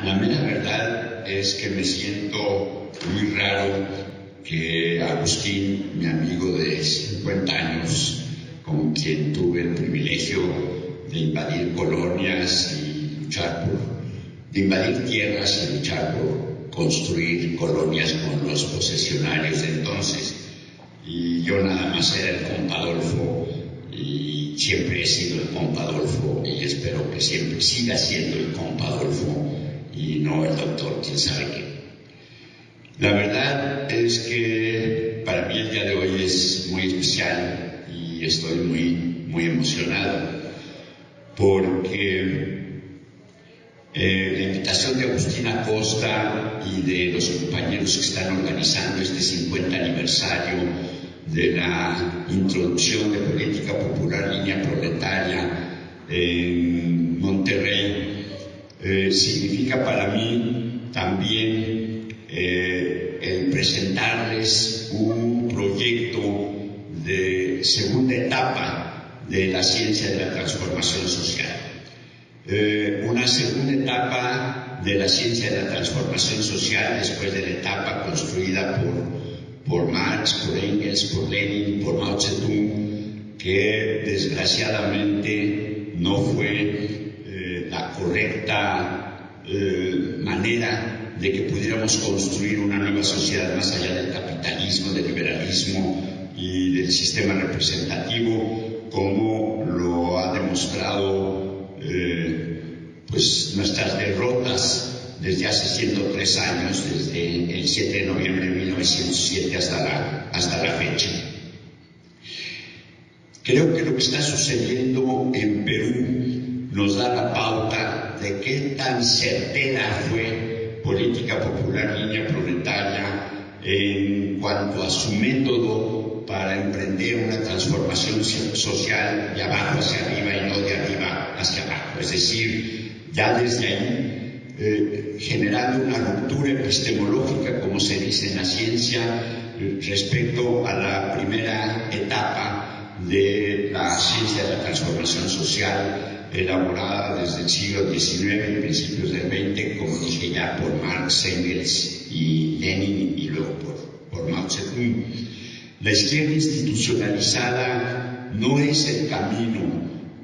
La mera verdad es que me siento muy raro que Agustín, mi amigo de 50 años, con quien tuve el privilegio de invadir colonias y de invadir tierras y luchar por construir colonias con los posesionarios de entonces. Y yo nada más era el compadolfo, y siempre he sido el compadolfo, y espero que siempre siga siendo el compadolfo y no el doctor, quién sabe qué. La verdad es que para mí el día de hoy es muy especial y estoy muy emocionado porque la invitación de Agustín Acosta y de los compañeros que están organizando este 50 aniversario de la introducción de Política Popular Línea Proletaria en Monterrey significa para mí también el presentarles un proyecto de segunda etapa de la ciencia de la transformación social. Una segunda etapa de la ciencia de la transformación social después de la etapa construida por Marx, por Engels, por Lenin, por Mao Zedong, que desgraciadamente no fue la correcta manera de que pudiéramos construir una nueva sociedad más allá del capitalismo, del liberalismo y del sistema representativo, como lo ha demostrado pues nuestras derrotas desde hace 103 años, desde el 7 de noviembre de 1907 hasta la fecha. Creo que lo que está sucediendo en Perú nos da la pauta de qué tan certera fue Política Popular Línea Proletaria en cuanto a su método para emprender una transformación social de abajo hacia arriba y no de arriba hacia abajo. Es decir, ya desde ahí generando una ruptura epistemológica, como se dice en la ciencia, respecto a la primera etapa de la ciencia de la transformación social elaborada desde el siglo XIX y principios del XX, como dije ya, por Marx, Engels y Lenin, y luego por Mao Zedong. La izquierda institucionalizada no es el camino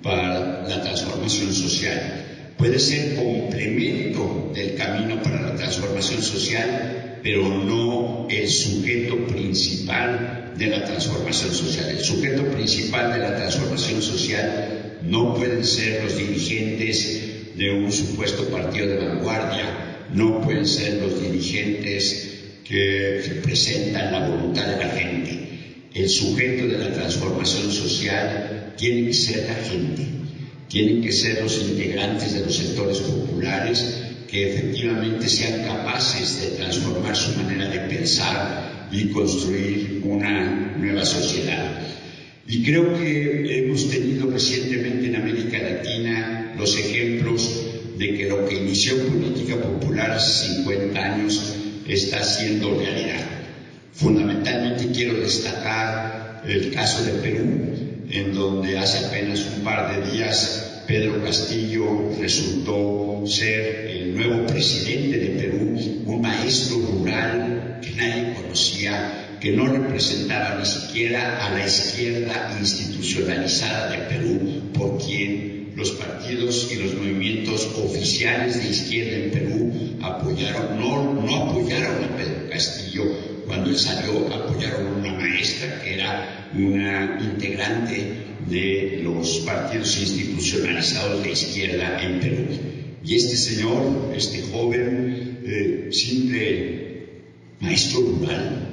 para la transformación social. Puede ser complemento del camino para la transformación social, pero no el sujeto principal de la transformación social. El sujeto principal de la transformación social no pueden ser los dirigentes de un supuesto partido de vanguardia, no pueden ser los dirigentes que representan la voluntad de la gente. El sujeto de la transformación social tiene que ser la gente, tienen que ser los integrantes de los sectores populares que efectivamente sean capaces de transformar su manera de pensar y construir una nueva sociedad. Y creo que hemos tenido recientemente en América Latina los ejemplos de que lo que inició Política Popular hace 50 años está siendo realidad. Fundamentalmente quiero destacar el caso de Perú, en donde hace apenas un par de días Pedro Castillo resultó ser el nuevo presidente de Perú, un maestro rural que nadie conocía, que no representaba ni siquiera a la izquierda institucionalizada de Perú, por quien los partidos y los movimientos oficiales de izquierda en Perú apoyaron, no apoyaron a Pedro Castillo cuando él salió, apoyaron a una maestra que era una integrante de los partidos institucionalizados de izquierda en Perú. Y este señor, este joven, simple maestro rural,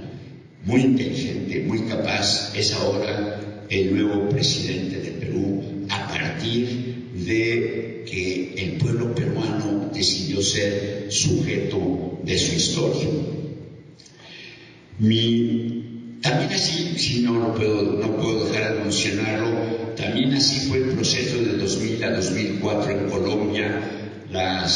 muy inteligente, muy capaz, es ahora el nuevo presidente de Perú a partir de que el pueblo peruano decidió ser sujeto de su historia. También así, si no puedo dejar de mencionarlo, también así fue el proceso de 2000 a 2004 en Colombia. La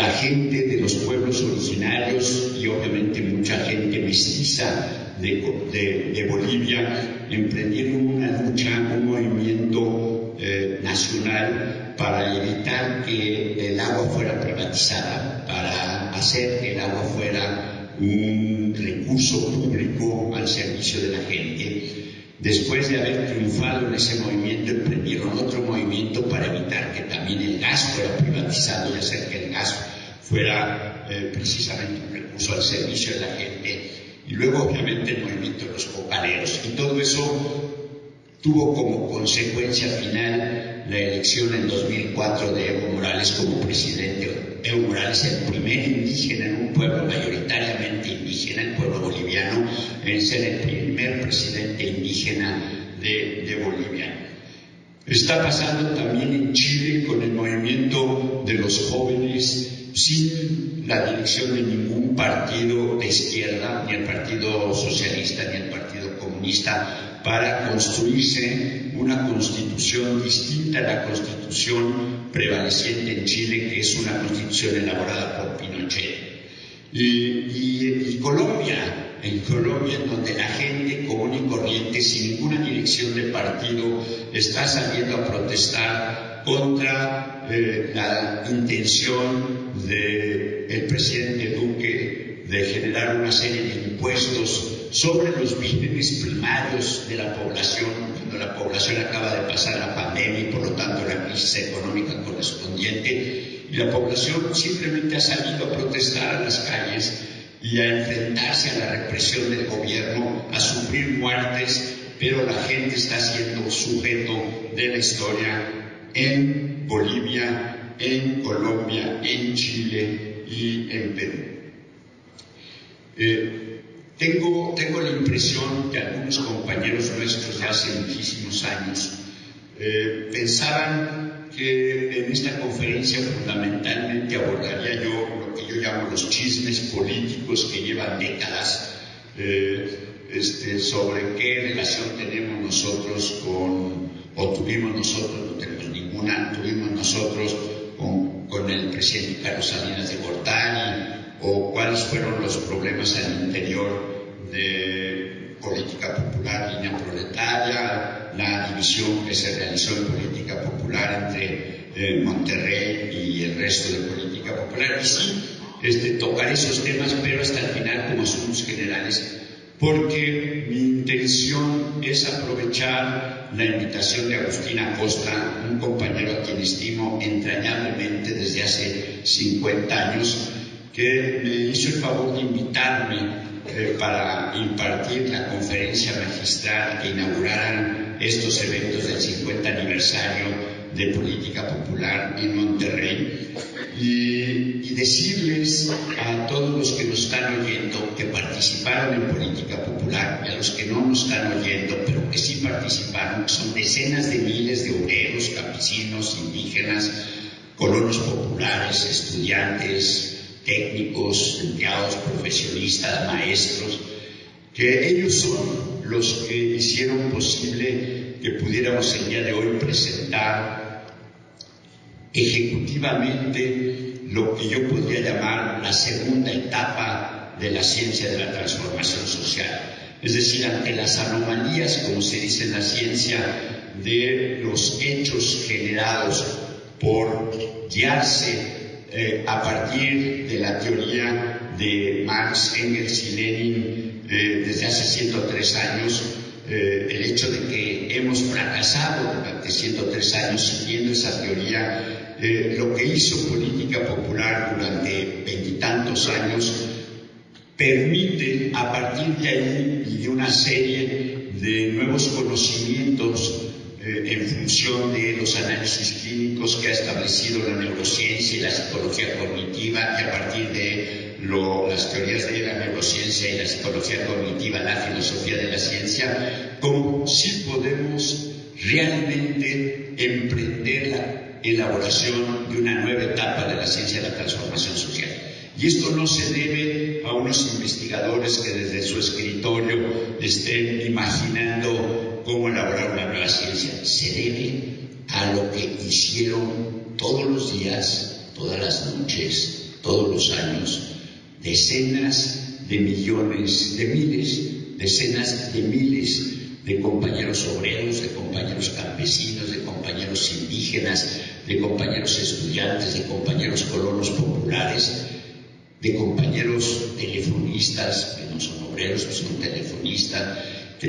gente de los pueblos originarios y obviamente mucha gente mestiza de Bolivia emprendieron una lucha, un movimiento nacional para evitar que el agua fuera privatizada, para hacer que el agua fuera un recurso público al servicio de la gente. Después de haber triunfado en ese movimiento, emprendieron otro movimiento para evitar que también el gas fuera privatizado y hacer que el gas fuera precisamente un recurso al servicio de la gente. Y luego, obviamente, el movimiento de los cocaleros. Y todo eso tuvo como consecuencia final la elección en 2004 de Evo Morales como presidente. Evo Morales, el primer indígena en un pueblo mayoritariamente indígena, el pueblo boliviano, en ser el primer presidente indígena de Bolivia. Está pasando también en Chile con el movimiento de los jóvenes sin la dirección de ningún partido de izquierda, ni el Partido Socialista, ni el Partido Comunista, para construirse una constitución distinta a la constitución prevaleciente en Chile, que es una constitución elaborada por Pinochet. Y Colombia, en donde la gente común y corriente, sin ninguna dirección de partido, está saliendo a protestar contra la intención del presidente Duque de generar una serie de impuestos sobre los bienes primarios de la población, cuando la población acaba de pasar la pandemia y por lo tanto la crisis económica correspondiente, y la población simplemente ha salido a protestar a las calles y a enfrentarse a la represión del gobierno, a sufrir muertes, pero la gente está siendo sujeto de la historia en Bolivia, en Colombia, en Chile y en Perú. Tengo la impresión que algunos compañeros nuestros de hace muchísimos años pensaban que en esta conferencia fundamentalmente abordaría yo lo que yo llamo los chismes políticos que llevan décadas sobre qué relación tenemos nosotros tuvimos nosotros, no tenemos ninguna, tuvimos nosotros con el presidente Carlos Salinas de Gortari, o cuáles fueron los problemas al interior de Política Popular, Línea Proletaria, la división que se realizó en Política Popular entre Monterrey y el resto de Política Popular. Y sí, tocar esos temas, pero hasta el final como asuntos generales, porque mi intención es aprovechar la invitación de Agustín Acosta, un compañero a quien estimo entrañablemente desde hace 50 años, que me hizo el favor de invitarme para impartir la conferencia magistral que inauguraran estos eventos del 50 aniversario de Política Popular en Monterrey, y decirles a todos los que nos están oyendo que participaron en Política Popular, y a los que no nos están oyendo pero que sí participaron, que son decenas de miles de obreros, campesinos, indígenas, colonos populares, estudiantes, técnicos, empleados, profesionistas, maestros, que ellos son los que hicieron posible que pudiéramos el día de hoy presentar ejecutivamente lo que yo podría llamar la segunda etapa de la ciencia de la transformación social. Es decir, ante las anomalías, como se dice en la ciencia, de los hechos generados por guiarse a partir de la teoría de Marx, Engels y Lenin desde hace 103 años, el hecho de que hemos fracasado durante 103 años siguiendo esa teoría, lo que hizo Política Popular durante veintitantos años permite, a partir de ahí y de una serie de nuevos conocimientos en función de los análisis clínicos que ha establecido la neurociencia y la psicología cognitiva, y a partir de las teorías de la neurociencia y la psicología cognitiva, la filosofía de la ciencia, como si podemos realmente emprender la elaboración de una nueva etapa de la ciencia de la transformación social. Y esto no se debe a unos investigadores que desde su escritorio estén imaginando cómo elaborar una nueva ciencia. Se debe a lo que hicieron todos los días, todas las noches, todos los años, decenas de millones, de miles, decenas de miles de compañeros obreros, de compañeros campesinos, de compañeros compañeros indígenas, de compañeros estudiantes, de compañeros colonos populares, de compañeros telefonistas, que no son obreros, que son telefonistas, que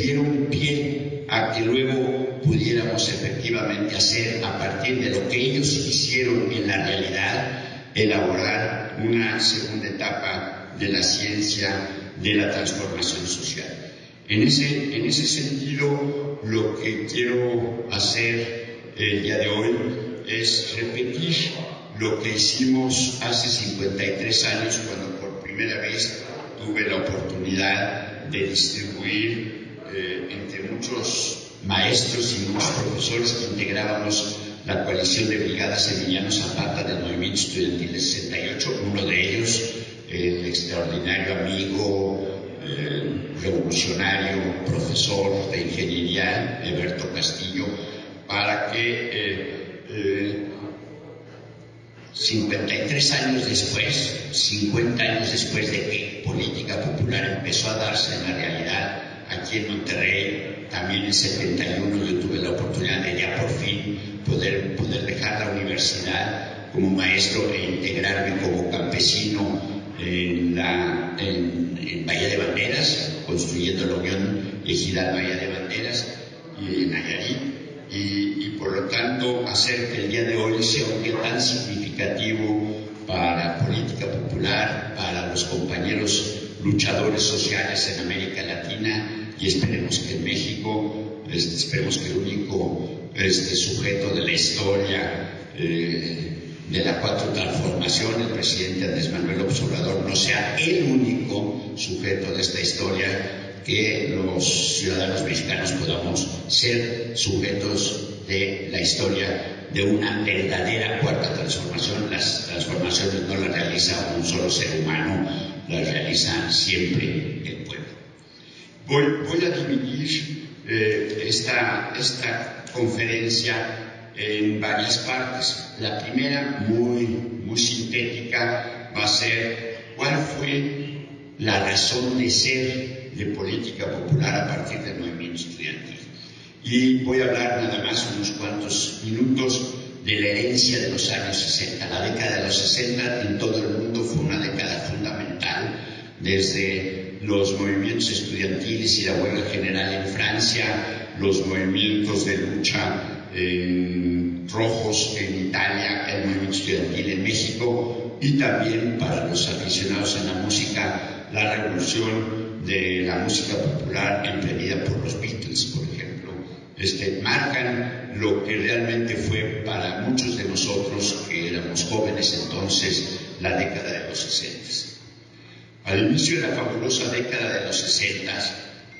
dieron pie a que luego pudiéramos efectivamente hacer, a partir de lo que ellos hicieron en la realidad, elaborar una segunda etapa de la ciencia de la transformación social. En ese sentido, lo que quiero hacer el día de hoy es repetir lo que hicimos hace 53 años, cuando por primera vez tuve la oportunidad de distribuir entre muchos maestros y muchos profesores que integrábamos la coalición de brigadas Emiliano Zapata del movimiento estudiantil de 68, uno de ellos, el extraordinario amigo, revolucionario, profesor de ingeniería, Eberto Castillo, para que 53 años después, 50 años después de que política popular empezó a darse en la realidad aquí en Monterrey, también en 71 yo tuve la oportunidad de ya por fin poder dejar la universidad como maestro e integrarme como campesino en Bahía de Banderas, construyendo la Unión Ejidal Bahía de Banderas y en Nayarit, y por lo tanto hacer que el día de hoy sea un día tan significativo para política popular, para los compañeros luchadores sociales en América Latina, y esperemos que en México, esperemos que el único sujeto de la historia de la cuarta transformación, el presidente Andrés Manuel López Obrador, no sea el único sujeto de esta historia, que los ciudadanos mexicanos podamos ser sujetos de la historia de una verdadera cuarta transformación. Las transformaciones no las realiza un solo ser humano, las realiza siempre el pueblo. Voy a dividir esta conferencia en varias partes. La primera, muy sintética, va a ser cuál fue la razón de ser de política popular a partir del movimiento estudiantil. Y voy a hablar nada más unos cuantos minutos de la herencia de los años 60. La década de los 60 en todo el mundo fue una década fundamental, desde los movimientos estudiantiles y la huelga general en Francia, los movimientos de lucha rojos en Italia, el movimiento estudiantil en México, y también para los aficionados en la música, la revolución de la música popular emprendida por los Beatles, por ejemplo, marcan lo que realmente fue para muchos de nosotros, que éramos jóvenes entonces, la década de los 60. Al inicio de la fabulosa década de los 60,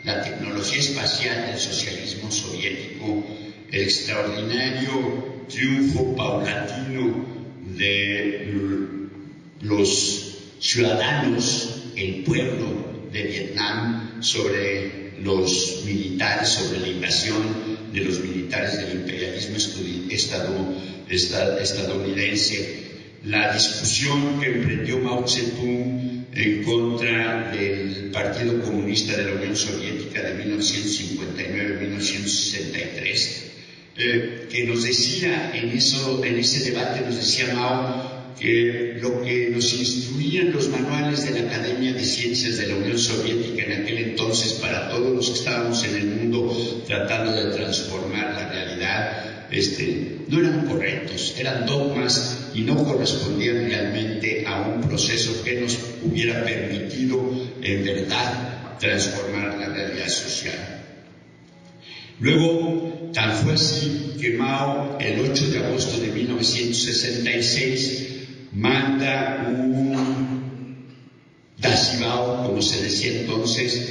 la tecnología espacial del socialismo soviético, el extraordinario triunfo paulatino de los ciudadanos, el pueblo de Vietnam sobre los militares, sobre la invasión de los militares del imperialismo estadounidense, la discusión que emprendió Mao Zedong en contra del Partido Comunista de la Unión Soviética de 1959-1963, que nos decía en ese debate, nos decía Mao, que lo que nos instruían los manuales de la Academia de Ciencias de la Unión Soviética en aquel entonces, para todos los que estábamos en el mundo tratando de transformar la realidad, no eran correctos, eran dogmas y no correspondían realmente a un proceso que nos hubiera permitido en verdad transformar la realidad social. Luego, tan fue así que Mao, el 8 de agosto de 1966, manda un dazibao, como se decía entonces,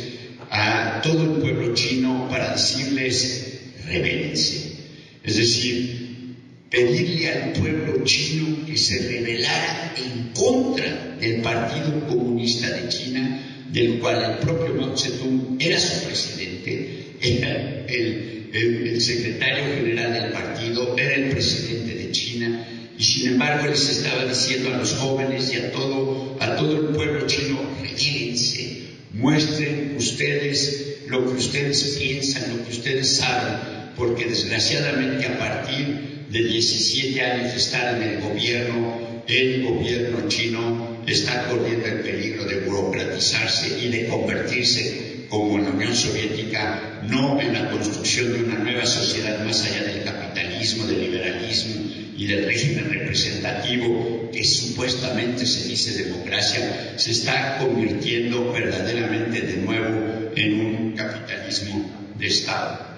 a todo el pueblo chino para decirles: rebélense. Es decir, pedirle al pueblo chino que se rebelara en contra del Partido Comunista de China, del cual el propio Mao Zedong era su presidente, era el secretario general del partido, era el presidente de China, y sin embargo les estaba diciendo a los jóvenes y a todo el pueblo chino: rebélense, muestren ustedes lo que ustedes piensan, lo que ustedes saben, porque desgraciadamente a partir de 17 años de estar en el gobierno chino está corriendo el peligro de burocratizarse y de convertirse, como en la Unión Soviética, no en la construcción de una nueva sociedad más allá del capitalismo, del liberalismo y del régimen representativo que supuestamente se dice democracia, se está convirtiendo verdaderamente de nuevo en un capitalismo de Estado.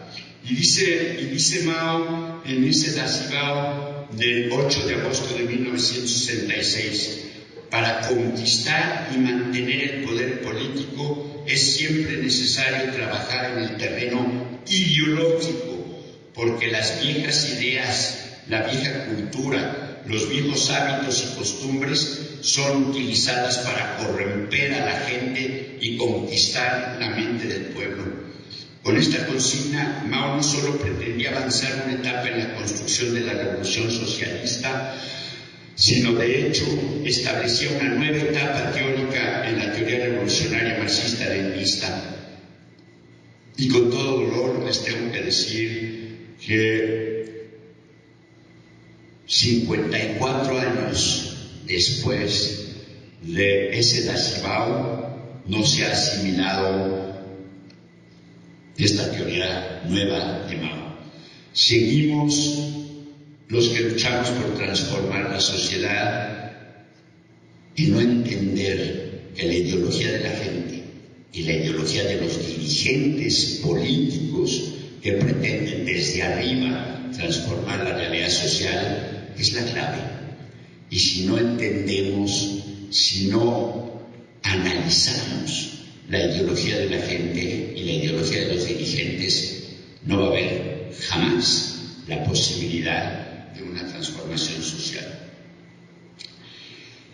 Y dice Mao en ese Dazhibao del 8 de agosto de 1966, para conquistar y mantener el poder político es siempre necesario trabajar en el terreno ideológico, porque las viejas ideas, la vieja cultura, los viejos hábitos y costumbres son utilizadas para corromper a la gente y conquistar la mente del pueblo. Con esta consigna, Mao no solo pretendía avanzar una etapa en la construcción de la revolución socialista, sino de hecho establecía una nueva etapa teórica en la teoría revolucionaria marxista-leninista. Y con todo dolor les tengo que decir que 54 años después de ese Dazhibao no se ha asimilado esta teoría nueva de Mao. Seguimos los que luchamos por transformar la sociedad y no entender que la ideología de la gente y la ideología de los dirigentes políticos que pretenden desde arriba transformar la realidad social es la clave. Y si no entendemos, si no analizamos la ideología de la gente y la ideología de los dirigentes, no va a haber jamás la posibilidad de una transformación social.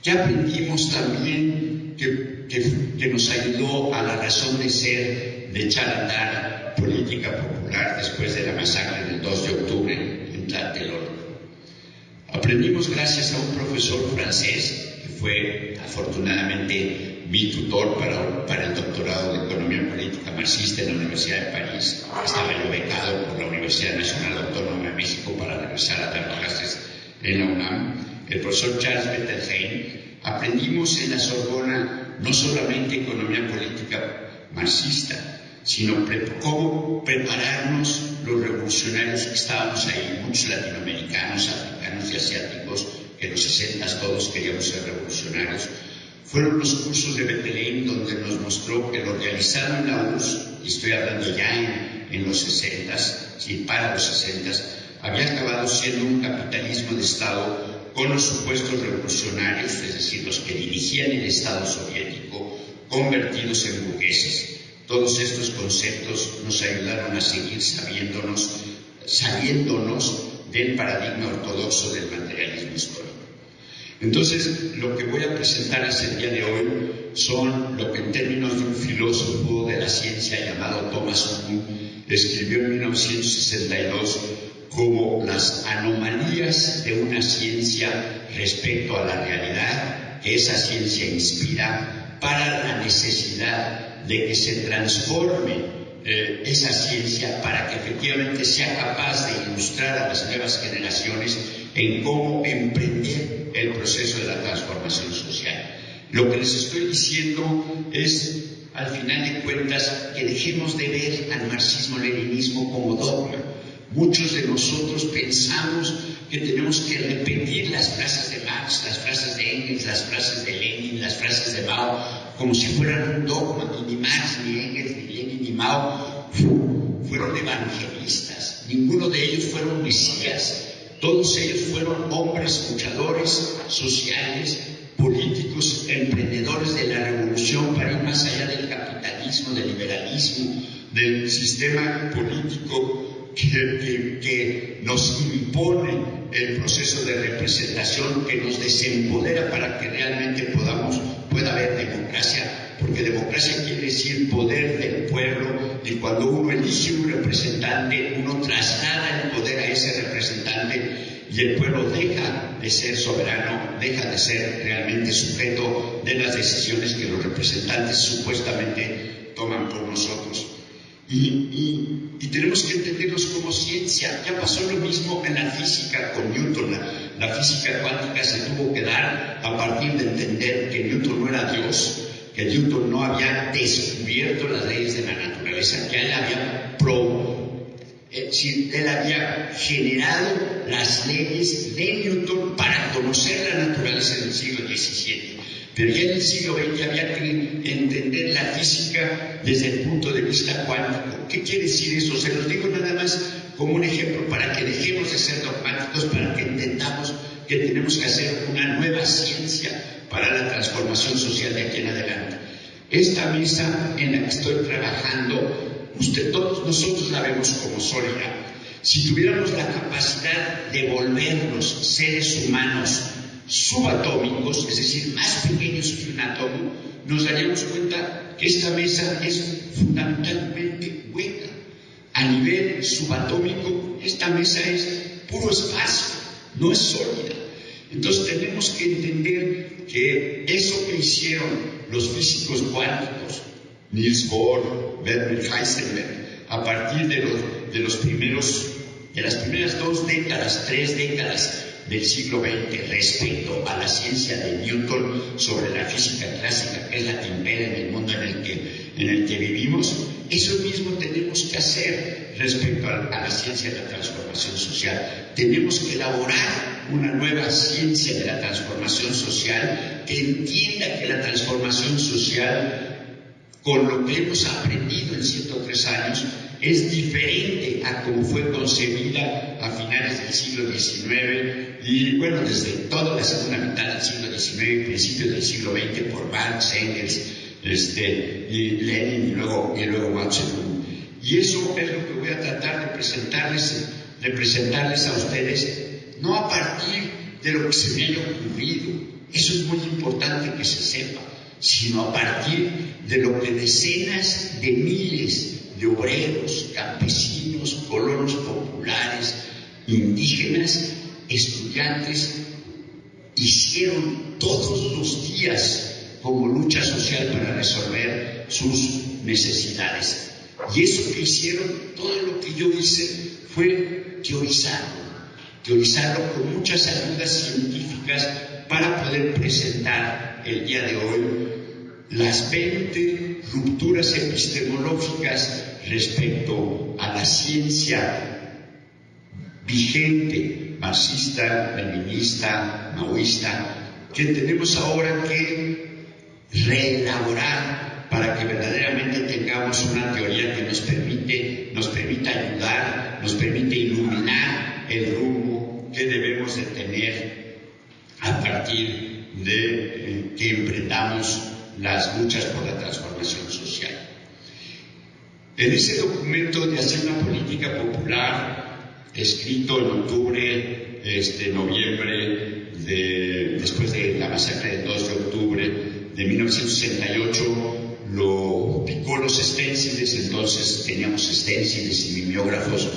Ya aprendimos también que nos ayudó a la razón de ser de echar a andar política popular después de la masacre del 2 de octubre en Tlatelolco. Aprendimos gracias a un profesor francés que fue afortunadamente mi tutor para el doctorado de Economía Política Marxista en la Universidad de París. Estaba yo becado por la Universidad Nacional Autónoma de México para regresar a dar clases en la UNAM, el profesor Charles Bettelheim. Aprendimos en la Sorbona no solamente economía política marxista, sino cómo prepararnos los revolucionarios que estábamos ahí, muchos latinoamericanos, africanos y asiáticos, que en los 60 todos queríamos ser revolucionarios. Fueron los cursos de Bettelheim donde nos mostró que lo realizado en la URSS, y estoy hablando ya en los 60s, sí, para los 60s, había acabado siendo un capitalismo de Estado con los supuestos revolucionarios, es decir, los que dirigían el Estado soviético, convertidos en burgueses. Todos estos conceptos nos ayudaron a seguir saliéndonos del paradigma ortodoxo del materialismo histórico. Entonces, lo que voy a presentarles el día de hoy son lo que en términos de un filósofo de la ciencia llamado Thomas Kuhn escribió en 1962 como las anomalías de una ciencia respecto a la realidad que esa ciencia inspira para la necesidad de que se transforme esa ciencia para que efectivamente sea capaz de ilustrar a las nuevas generaciones en cómo emprender el proceso de la transformación social. Lo que les estoy diciendo es, al final de cuentas, que dejemos de ver al marxismo-leninismo como dogma. Muchos de nosotros pensamos que tenemos que repetir las frases de Marx, las frases de Engels, las frases de Lenin, las frases de Mao, como si fueran un dogma. Ni Marx, ni Engels, ni Lenin, ni Mao fueron evangelistas. Ninguno de ellos fueron mesías. Todos ellos fueron hombres luchadores sociales, políticos, emprendedores de la revolución para ir más allá del capitalismo, del liberalismo, del sistema político que nos impone el proceso de representación, que nos desempodera para que realmente pueda haber democracia, porque democracia quiere decir poder del pueblo, y cuando uno elige un representante, uno traslada el poder a ese representante y el pueblo deja de ser soberano, deja de ser realmente sujeto de las decisiones que los representantes supuestamente toman por nosotros. Y tenemos que entenderlos como ciencia. Ya pasó lo mismo en la física con Newton. La física cuántica se tuvo que dar a partir de entender que Newton no era Dios, que Newton no había descubierto las leyes de la naturaleza, que él había él había generado las leyes de Newton para conocer la naturaleza en el siglo XVII. Pero ya en el siglo XX había que entender la física desde el punto de vista cuántico. ¿Qué quiere decir eso? Se los digo nada más como un ejemplo para que dejemos de ser dogmáticos, para que entendamos que tenemos que hacer una nueva ciencia para la transformación social de aquí en adelante. Esta mesa en la que estoy trabajando, todos nosotros la vemos como sólida. Si tuviéramos la capacidad de volvernos seres humanos subatómicos, es decir, más pequeños que un átomo, nos daríamos cuenta que esta mesa es fundamentalmente hueca. A nivel subatómico, esta mesa es puro espacio, no es sólida. Entonces tenemos que entender que eso que hicieron los físicos cuánticos, Niels Bohr, Werner Heisenberg, a partir de las primeras 3 décadas del siglo XX respecto a la ciencia de Newton sobre la física clásica, que es la que impera en el mundo en el que vivimos, eso mismo tenemos que hacer respecto a la ciencia de la transformación social. Tenemos que elaborar una nueva ciencia de la transformación social que entienda que la transformación social, con lo que hemos aprendido en 103 años, es diferente a como fue concebida a finales del siglo XIX y, bueno, desde toda la segunda mitad del siglo XIX y principios del siglo XX por Marx, Engels, y Lenin y luego Mao Zedong. Y eso es lo que voy a tratar de presentarles a ustedes, no a partir de lo que se me haya ocurrido, eso es muy importante que se sepa, sino a partir de lo que decenas de miles de obreros, campesinos, colonos populares, indígenas, estudiantes, hicieron todos los días como lucha social para resolver sus necesidades. Y eso que hicieron, todo lo que yo hice, fue teorizarlo con muchas ayudas científicas para poder presentar el día de hoy las 20 rupturas epistemológicas respecto a la ciencia vigente, marxista, leninista, maoísta, que tenemos ahora que reelaborar para que verdaderamente tengamos una teoría que nos permita ayudar, nos permite iluminar el rumbo que debemos de tener a partir de que emprendamos las luchas por la transformación social. En ese documento de hacer una política popular, escrito en octubre, noviembre, después de la masacre del 2 de octubre de 1968, lo picó los esténciles, entonces teníamos esténciles y mimeógrafos,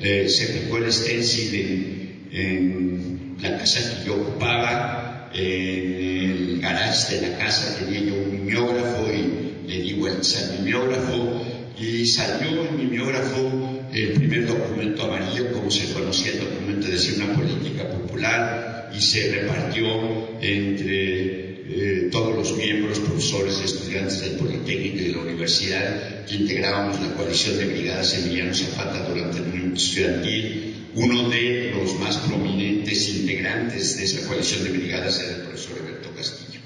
se picó el esténcil en la casa que yo ocupaba, en el garage de la casa tenía yo un mimeógrafo y le di vueltas al mimeógrafo y salió el mimeógrafo el primer documento amarillo, como se conocía el documento de hacer una política popular, y se repartió entre todos los miembros, profesores, estudiantes del Politécnico y de la universidad que integrábamos la coalición de brigadas Emiliano Zapata durante el movimiento estudiantil. Uno de los más prominentes integrantes de esa coalición de brigadas era el profesor Alberto Castillo.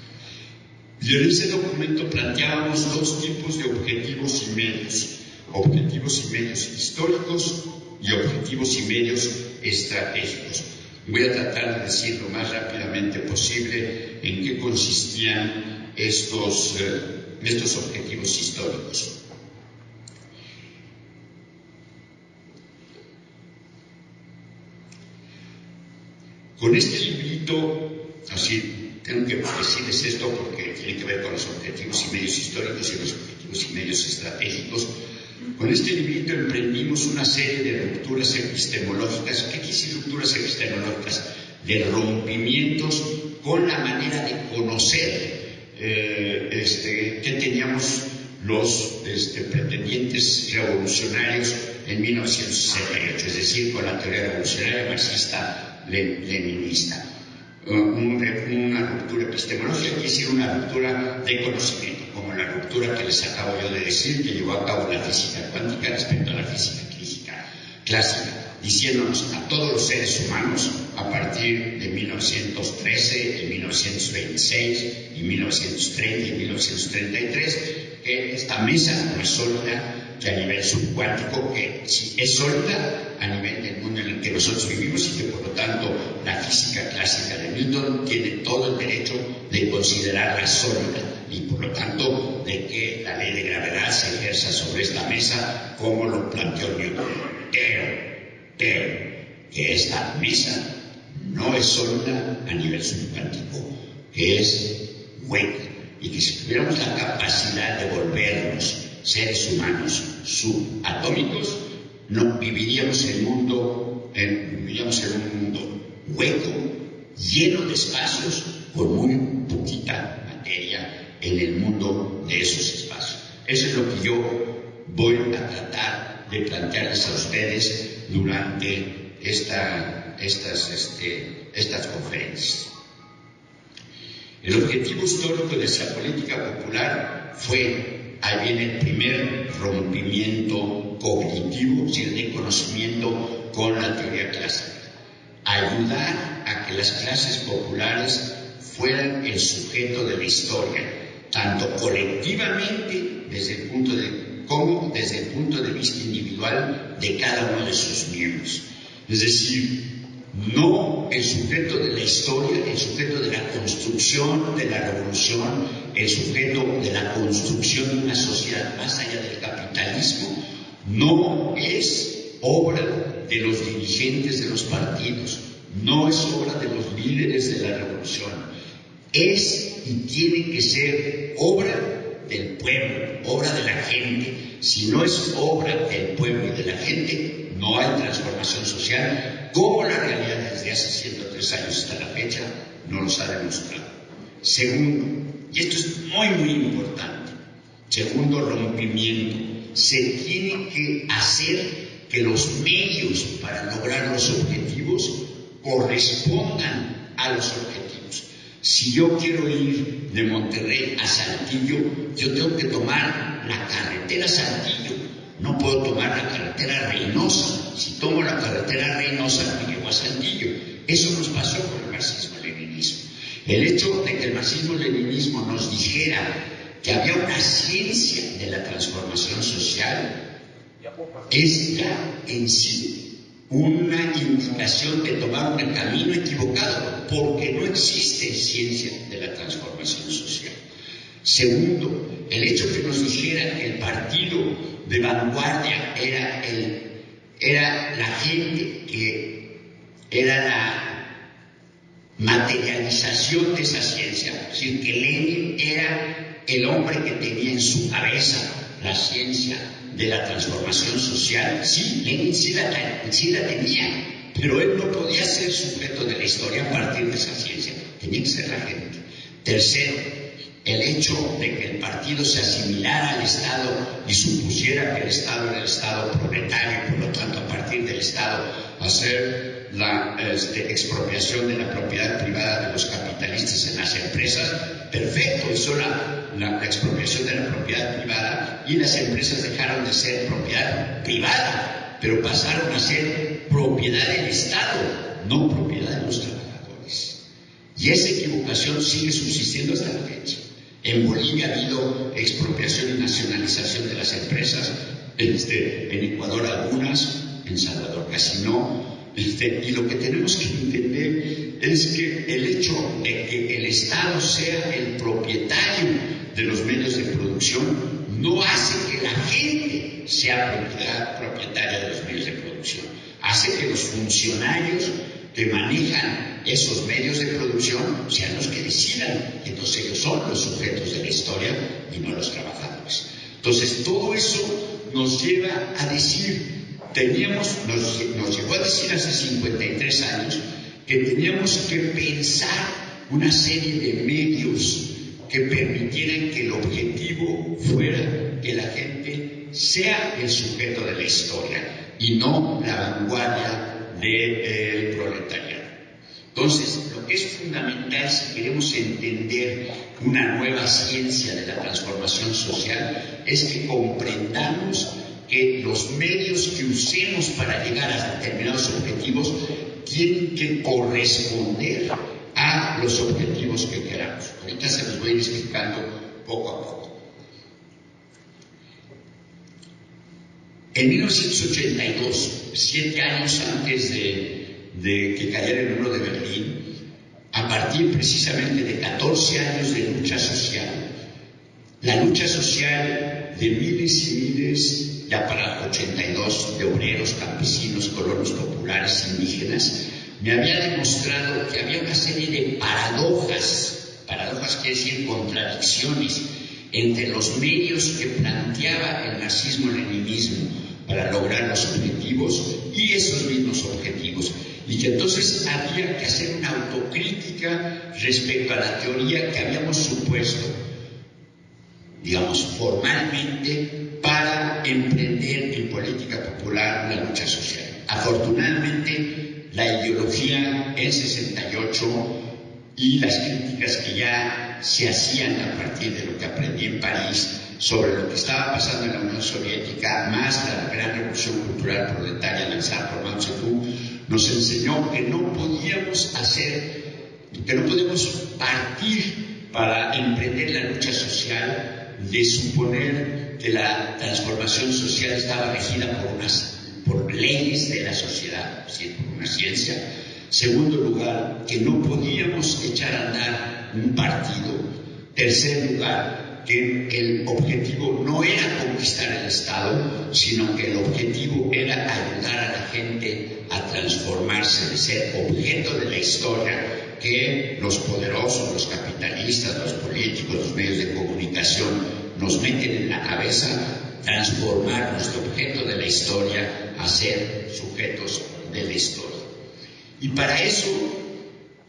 Y en ese documento planteábamos 2 tipos de objetivos y medios históricos y objetivos y medios estratégicos. Voy a tratar de decir lo más rápidamente posible en qué consistían estos objetivos históricos. Con este librito, así tengo que decirles esto porque tiene que ver con los objetivos y medios históricos y los objetivos y medios estratégicos. Con este librito emprendimos una serie de rupturas epistemológicas. ¿Qué quiere decir rupturas epistemológicas? De rompimientos con la manera de conocer que teníamos los pretendientes revolucionarios en 1968, es decir, con la teoría revolucionaria marxista-leninista. Una ruptura epistemológica, quiere decir una ruptura de conocimiento, como la ruptura que les acabo yo de decir que llevó a cabo la física cuántica respecto a la física clásica, diciéndonos a todos los seres humanos a partir de 1913, de 1926 y 1930 y 1933 que esta mesa no es sólida, que a nivel subcuántico, que sí es sólida a nivel del mundo en el que nosotros vivimos y que por lo tanto la física clásica de Newton tiene todo el derecho de considerarla sólida y por lo tanto de que la ley de gravedad se ejerza sobre esta mesa como lo planteó Newton. Pero que esta mesa no es sólida a nivel subcuántico, que es hueca y que si tuviéramos la capacidad de volvernos seres humanos subatómicos, no viviríamos en un mundo hueco, lleno de espacios, con muy poquita materia en el mundo de esos espacios. Eso es lo que yo voy a tratar de plantearles a ustedes durante estas conferencias. El objetivo histórico de esa política popular fue, ahí viene el primer rompimiento cognitivo, es decir, de conocimiento con la teoría clásica, ayudar a que las clases populares fueran el sujeto de la historia, tanto colectivamente como desde el punto de vista individual de cada uno de sus miembros. Es decir, no el sujeto de la historia, el sujeto de la construcción de la revolución, el sujeto de la construcción de una sociedad más allá del capitalismo, no es obra de los dirigentes de los partidos, no es obra de los líderes de la revolución, es y tiene que ser obra del pueblo, obra de la gente. Si no es obra del pueblo y de la gente, no hay transformación social, como la realidad desde hace 103 años hasta la fecha no nos ha demostrado. Segundo, y esto es muy muy importante, segundo rompimiento, se tiene que hacer que los medios para lograr los objetivos correspondan a los objetivos. Si yo quiero ir de Monterrey a Saltillo, yo tengo que tomar la carretera Saltillo, no puedo tomar la carretera Reynosa. Si tomo la carretera Reynosa, me llevo a Saltillo. Eso nos pasó con el marxismo-leninismo. El hecho de que el marxismo-leninismo nos dijera que había una ciencia de la transformación social es ya en sí una indicación de tomar un camino equivocado, porque no existe ciencia de la transformación social. Segundo, el hecho que nos dijera que el partido de vanguardia era la gente que era la materialización de esa ciencia, es decir, que Lenin era el hombre que tenía en su cabeza la ciencia de la transformación social. Sí, Lenin sí la tenía, pero él no podía ser sujeto de la historia a partir de esa ciencia, tenía que ser la gente. Tercero, el hecho de que el partido se asimilara al Estado y supusiera que el Estado era el Estado proletario y por lo tanto a partir del Estado hacer la expropiación de la propiedad privada de los capitalistas en las empresas, perfecto, hizo la expropiación de la propiedad privada y las empresas dejaron de ser propiedad privada, pero pasaron a ser propiedad del Estado, no propiedad de los trabajadores. Y esa equivocación sigue subsistiendo hasta la fecha. En Bolivia ha habido expropiación y nacionalización de las empresas, en Ecuador algunas, en Salvador casi no. Y lo que tenemos que entender es que el hecho de que el Estado sea el propietario de los medios de producción no hace que la gente sea propietaria de los medios de producción. Hace que los funcionarios que manejan esos medios de producción sean los que decidan. Entonces ellos son los sujetos de la historia y no los trabajadores. Entonces todo eso nos lleva a decir, nos llegó a decir hace 53 años que teníamos que pensar una serie de medios que permitieran que el objetivo fuera que la gente sea el sujeto de la historia y no la vanguardia del proletariado. Entonces, lo que es fundamental si queremos entender una nueva ciencia de la transformación social es que comprendamos que los medios que usemos para llegar a determinados objetivos tienen que corresponder a los objetivos que queramos. Ahorita se los voy a ir explicando poco a poco. En 1982, 7 años antes de que cayera el muro de Berlín, a partir precisamente de 14 años de lucha social, la lucha social de miles y miles, ya para 82, de obreros, campesinos, colonos populares, indígenas, me había demostrado que había una serie de paradojas quiere decir contradicciones, entre los medios que planteaba el marxismo-leninismo para lograr los objetivos y esos mismos objetivos, y que entonces había que hacer una autocrítica respecto a la teoría que habíamos supuesto, digamos, formalmente, para emprender en política popular la lucha social. Afortunadamente, la ideología en 68 y las críticas que ya se hacían a partir de lo que aprendí en París sobre lo que estaba pasando en la Unión Soviética, más la gran revolución cultural proletaria lanzada por Mao Zedong, nos enseñó que no podíamos partir para emprender la lucha social de suponer que la transformación social estaba regida por leyes de la sociedad, es decir, por una ciencia. Segundo lugar, que no podíamos echar a andar un partido. Tercer lugar, que el objetivo no era conquistar el Estado, sino que el objetivo era ayudar a la gente a transformarse, de ser objeto de la historia que los poderosos, los capitalistas, los políticos, los medios de comunicación nos meten en la cabeza, transformarnos de objeto de la historia a ser sujetos de la historia. Y para eso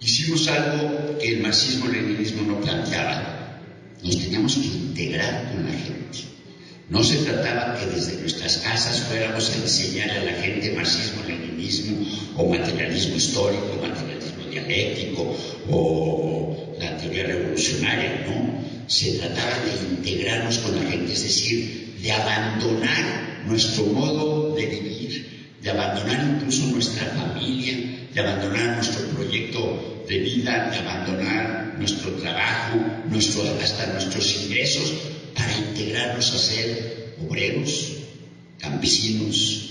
hicimos algo que el marxismo-leninismo no planteaba. Nos teníamos que integrar con la gente. No se trataba que desde nuestras casas fuéramos a enseñar a la gente marxismo-leninismo o materialismo histórico, materialismo dialéctico o la teoría revolucionaria, no. Se trataba de integrarnos con la gente, es decir, de abandonar nuestro modo de vivir, de abandonar incluso nuestra familia, de abandonar nuestro proyecto de vida, de abandonar nuestro trabajo, hasta nuestros ingresos, para integrarnos a ser obreros, campesinos,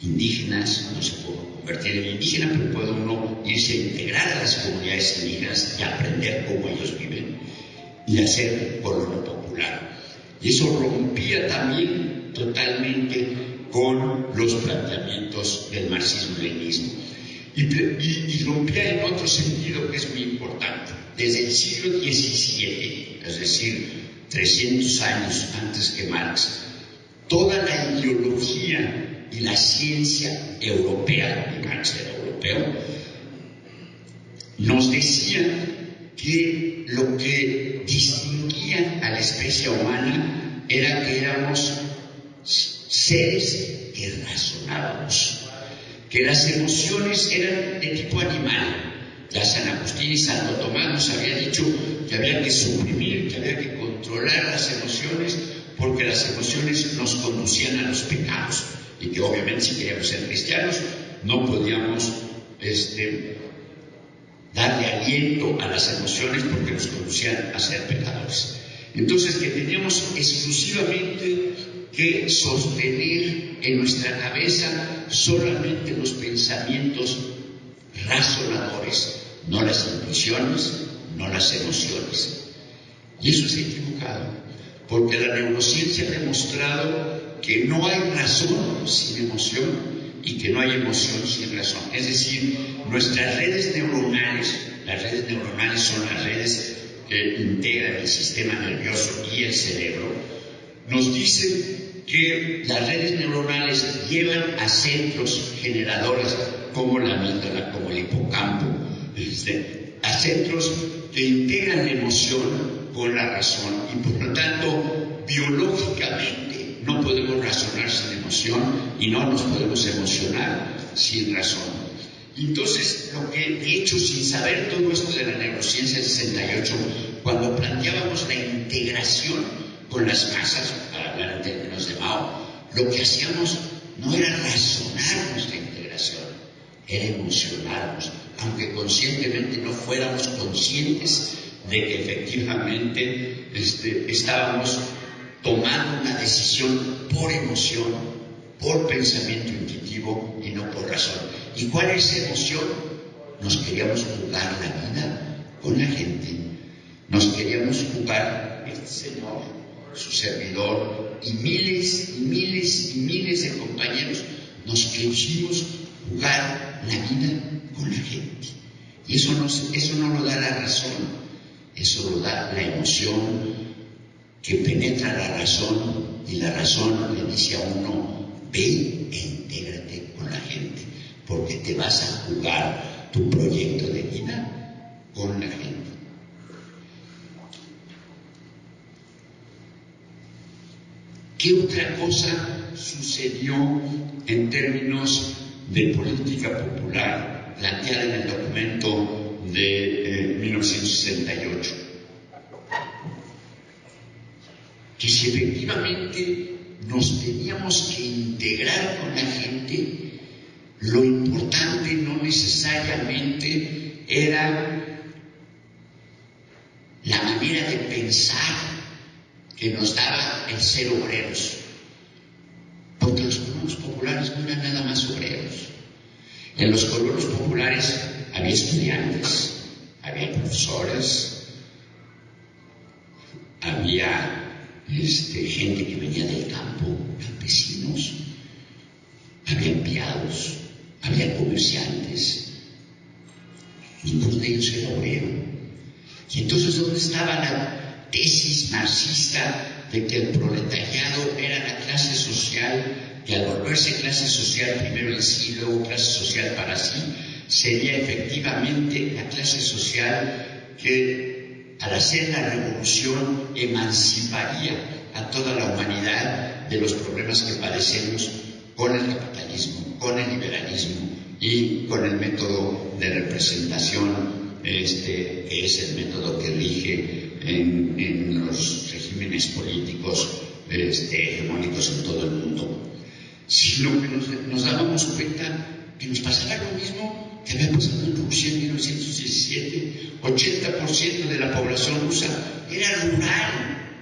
indígenas. No se puede convertir en indígena, pero puede uno irse a integrar a las comunidades indígenas y aprender cómo ellos viven y hacer colono popular. Y eso rompía también totalmente con los planteamientos del marxismo-leninismo. Y rompía en otro sentido que es muy importante. Desde el siglo XVII, es decir, 300 años antes que Marx, toda la ideología y la ciencia europea, y Marx era europeo, nos decían que lo que distinguía a la especie humana era que éramos seres que razonábamos, que las emociones eran de tipo animal. Ya San Agustín y Santo Tomás nos habían dicho que había que suprimir, que había que controlar las emociones, porque las emociones nos conducían a los pecados, y que obviamente si queríamos ser cristianos no podíamos darle aliento a las emociones porque nos conducían a ser pecadores. Entonces, que teníamos exclusivamente que sostener en nuestra cabeza solamente los pensamientos razonadores, no las intuiciones, no las emociones. Y eso es equivocado, porque la neurociencia ha demostrado que no hay razón sin emoción y que no hay emoción sin razón. Es decir, nuestras redes neuronales, las redes neuronales son las redes que integran el sistema nervioso y el cerebro, nos dicen que las redes neuronales llevan a centros generadores como la amígdala, como el hipocampo, a centros que integran la emoción con la razón, y por lo tanto biológicamente no podemos razonar sin emoción y no nos podemos emocionar sin razón. Entonces, lo que de hecho, sin saber todo esto de la neurociencia del 68, cuando planteábamos la integración con las masas, para hablar en términos de Mao, lo que hacíamos no era razonar nuestra integración, era emocionarnos, aunque conscientemente no fuéramos conscientes de que efectivamente estábamos tomando una decisión por emoción, por pensamiento intuitivo y no por razón. ¿Y cuál es esa emoción? Nos queríamos jugar la vida con la gente, nos queríamos jugar este señor, su servidor, y miles y miles y miles de compañeros nos quisimos jugar la vida con la gente. Y eso no lo da la razón, eso lo da la emoción que penetra la razón, y la razón le dice a uno: ve e intégrate con la gente, porque te vas a jugar tu proyecto de vida con la gente. ¿Qué otra cosa sucedió en términos de política popular planteada en el documento de 1968? Que si efectivamente nos teníamos que integrar con la gente, lo importante no necesariamente era la manera de pensar que nos daba el ser obreros, porque los colonos populares no eran nada más obreros. En los colonos populares había estudiantes, había profesores, había gente que venía del campo, campesinos, había empleados, había comerciantes, ninguno de ellos era obrero. Y entonces, ¿dónde estaba la tesis marxista de que el proletariado era la clase social que, al volverse clase social primero en sí y luego clase social para sí, sería efectivamente la clase social que, al hacer la revolución, emanciparía a toda la humanidad de los problemas que padecemos con el capitalismo, con el liberalismo y con el método de representación, que es el método que rige en los regímenes políticos hegemónicos en todo el mundo? Sino que nos dábamos cuenta que nos pasaba lo mismo que había pasado en Rusia en 1917. 80% de la población rusa era rural.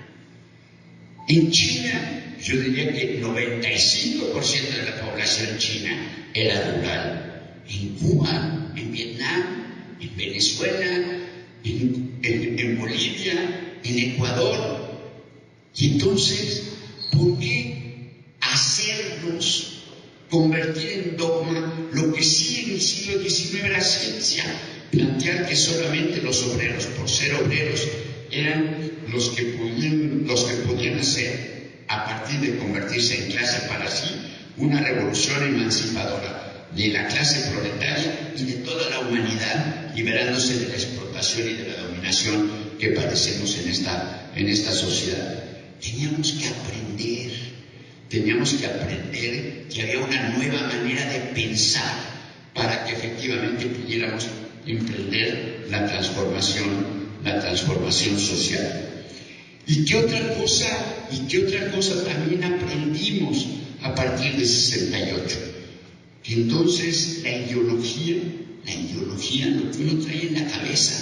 En China, yo diría que 95% de la población china era rural. En Cuba, en Vietnam, en Venezuela, en Bolivia, en Ecuador. Y entonces, ¿por qué hacernos convertir en dogma lo que sí en el siglo XIX era ciencia? Plantear que solamente los obreros, por ser obreros, eran los que podían hacer, a partir de convertirse en clase para sí, una revolución emancipadora de la clase proletaria y de toda la humanidad, liberándose de la explotación y de la dominación que padecemos en esta sociedad. Teníamos que aprender que había una nueva manera de pensar para que efectivamente pudiéramos emprender la transformación social. ¿Y qué otra cosa también aprendimos a partir de 68? Que entonces la ideología, lo que uno trae en la cabeza,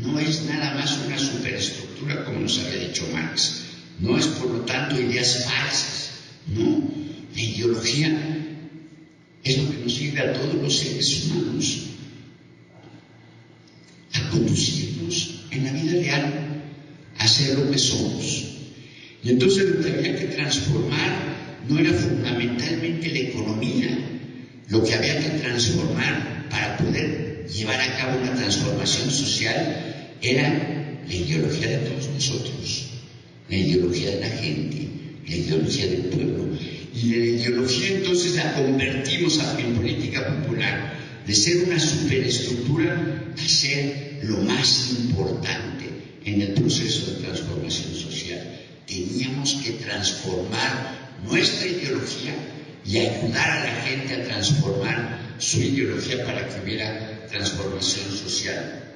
no es nada más una superestructura, como nos había dicho Marx. No es, por lo tanto, ideas falsas. No, la ideología es lo que nos sirve a todos los seres humanos a conducirnos en la vida real, a ser lo que somos. Y entonces lo que había que transformar no era fundamentalmente la economía. Lo que había que transformar para poder llevar a cabo una transformación social era la ideología de todos nosotros, la ideología de la gente, la ideología del pueblo. Y la ideología entonces la convertimos en política popular, de ser una superestructura a ser lo más importante en el proceso de transformación social. teníamos que transformar nuestra ideología y ayudar a la gente a transformar su ideología para que hubiera transformación social.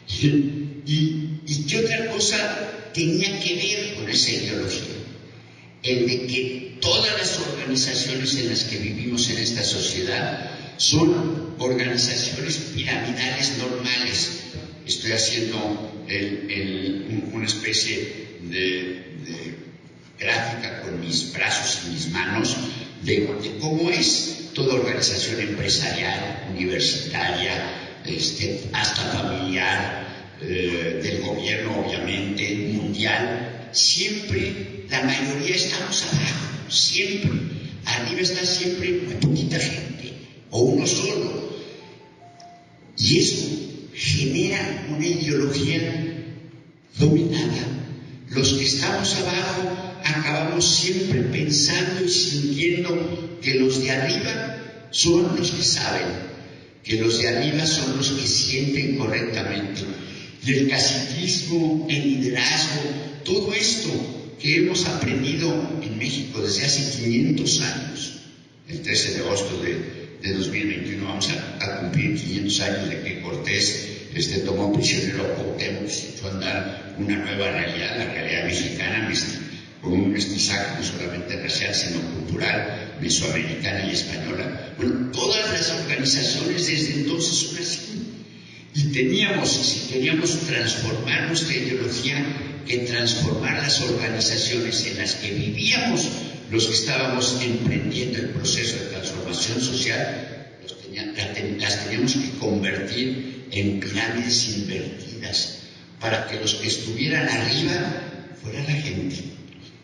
¿Y qué otra cosa tenía que ver con esa ideología? El de que todas las organizaciones en las que vivimos en esta sociedad son organizaciones piramidales normales. Estoy haciendo una especie de gráfica con mis brazos y mis manos de cómo es toda organización empresarial, universitaria, hasta familiar, del gobierno obviamente, mundial. Siempre, la mayoría estamos abajo, siempre. Arriba está siempre muy poquita gente, o uno solo. Y eso genera una ideología dominada. Los que estamos abajo acabamos siempre pensando y sintiendo que los de arriba son los que saben, que los de arriba son los que sienten correctamente. Y el caciquismo, el liderazgo, todo esto que hemos aprendido en México desde hace 500 años. El 13 de agosto de 2021 vamos a cumplir 500 años de que Cortés tomó prisionero a Cuauhtémoc, se echó a andar una nueva realidad, la realidad mexicana, con un mestizaje no solamente racial, sino cultural, mesoamericana y española. Bueno, todas las organizaciones desde entonces son así. Y si queríamos transformar nuestra ideología, que transformar las organizaciones en las que vivíamos los que estábamos emprendiendo el proceso de transformación social, las teníamos que convertir en pirámides invertidas, para que los que estuvieran arriba fuera la gente,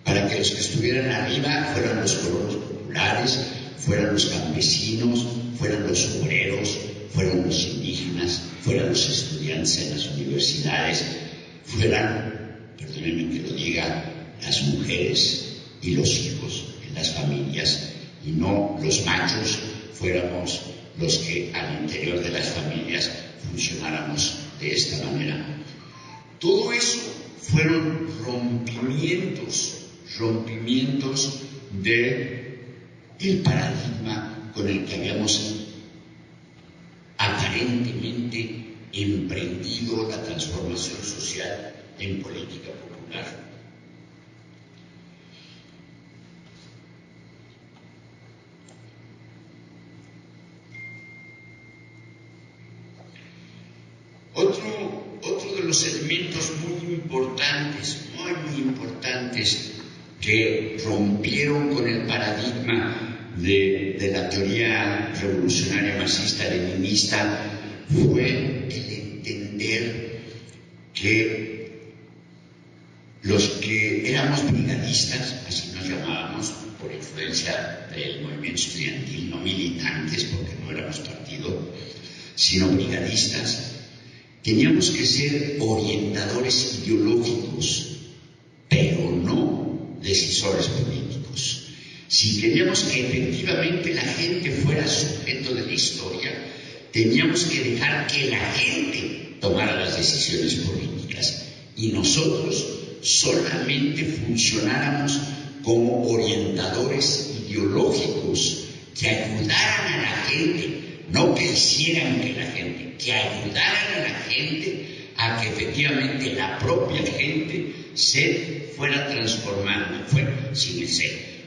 para que los que estuvieran arriba fueran los colonos populares, fueran los campesinos, fueran los obreros, fueran los indígenas, fueran los estudiantes en las universidades, fueran, perdónenme que lo diga, las mujeres y los hijos en las familias, y no los machos fuéramos los que al interior de las familias funcionáramos de esta manera. Todo eso fueron rompimientos del paradigma con el que habíamos aparentemente emprendido la transformación social en política popular. Otro de los elementos muy importantes que rompieron con el paradigma de la teoría revolucionaria marxista-leninista fue el entender que los que éramos brigadistas, así nos llamábamos por influencia del movimiento estudiantil, no militantes porque no éramos partido, sino brigadistas, teníamos que ser orientadores ideológicos, pero no decisores políticos. Si queríamos que efectivamente la gente fuera sujeto de la historia, teníamos que dejar que la gente tomara las decisiones políticas y nosotros solamente funcionáramos como orientadores ideológicos que ayudaran a la gente, no que hicieran que la gente, que ayudaran a la gente a que efectivamente la propia gente se fuera transformando,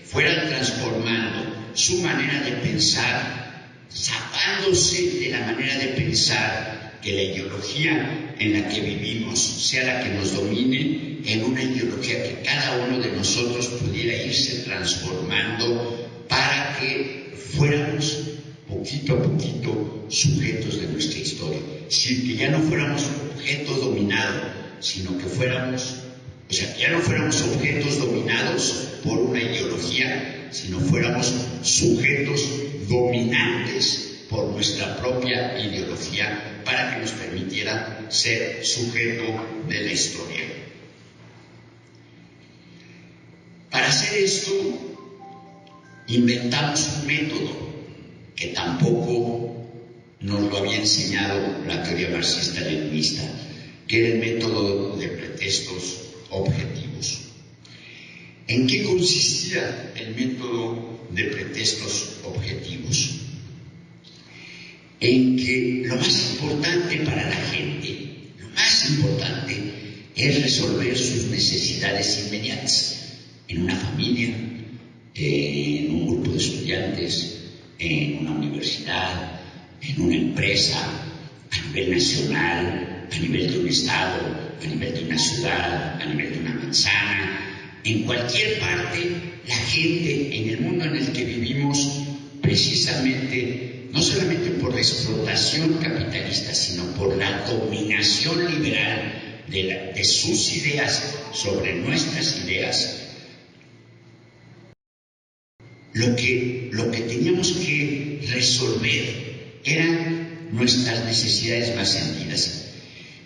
fuera transformando su manera de pensar, sacándose de la manera de pensar que la ideología en la que vivimos sea la que nos domine, en una ideología que cada uno de nosotros pudiera irse transformando para que fuéramos poquito a poquito sujetos de nuestra historia. Es decir, que ya no fuéramos objeto dominado, sino que ya no fuéramos objetos dominados por una ideología, sino fuéramos sujetos dominantes por nuestra propia ideología para que nos permitiera ser sujeto de la historia. Para hacer esto, inventamos un método que tampoco nos lo había enseñado la teoría marxista-leninista, que era el método de pretextos objetivos. ¿En qué consistía el método de pretextos objetivos? En que lo más importante para la gente, lo más importante es resolver sus necesidades inmediatas en una familia, en un grupo de estudiantes, en una universidad, en una empresa, a nivel nacional, a nivel de un estado, a nivel de una ciudad, a nivel de una manzana. En cualquier parte, la gente en el mundo en el que vivimos, precisamente, no solamente por la explotación capitalista, sino por la dominación liberal de sus ideas sobre nuestras ideas, lo que teníamos que resolver eran nuestras necesidades más sentidas.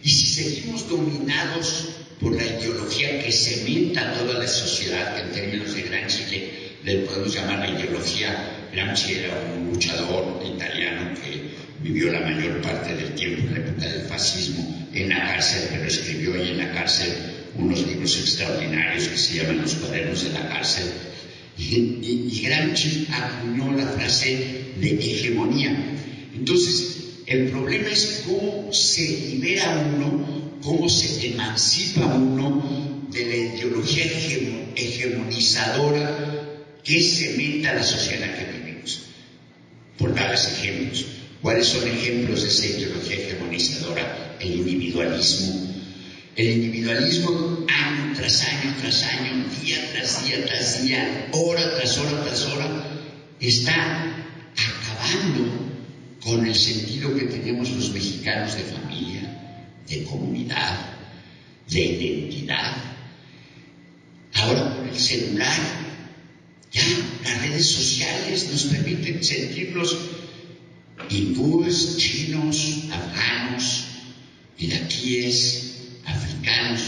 Y si seguimos dominados por la ideología que cementa toda la sociedad, que en términos de Gramsci le podemos llamar la ideología, Gramsci era un luchador italiano que vivió la mayor parte del tiempo en la época del fascismo en la cárcel, pero escribió ahí en la cárcel unos libros extraordinarios que se llaman Los cuadernos de la cárcel. Y Gramsci acuñó la frase de hegemonía. Entonces, el problema es cómo se libera uno, cómo se emancipa uno de la ideología hegemonizadora que cementa la sociedad en la que vivimos. Por darles ejemplos. ¿Cuáles son ejemplos de esa ideología hegemonizadora? El individualismo. El individualismo, año tras año tras año, día tras día tras día, hora tras hora tras hora, está acabando con el sentido que teníamos los mexicanos de familia, de comunidad, de identidad. Ahora con el celular, ya las redes sociales nos permiten sentirnos hindúes, chinos, afganos, iraquíes, africanos.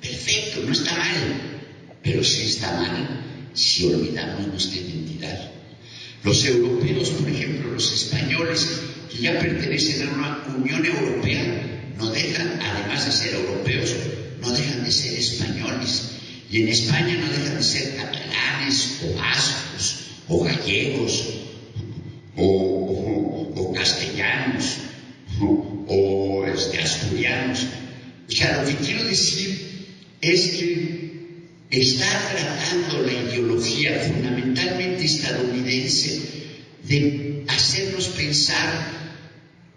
Perfecto, no está mal, pero sí está mal si olvidamos nuestra identidad. Los europeos, por ejemplo, los españoles, que ya pertenecen a una Unión Europea, no dejan, además de ser europeos, no dejan de ser españoles. Y en España no dejan de ser catalanes, o vascos, o gallegos, o castellanos, o asturianos. O sea, lo que quiero decir es que está tratando la ideología fundamentalmente estadounidense de hacernos pensar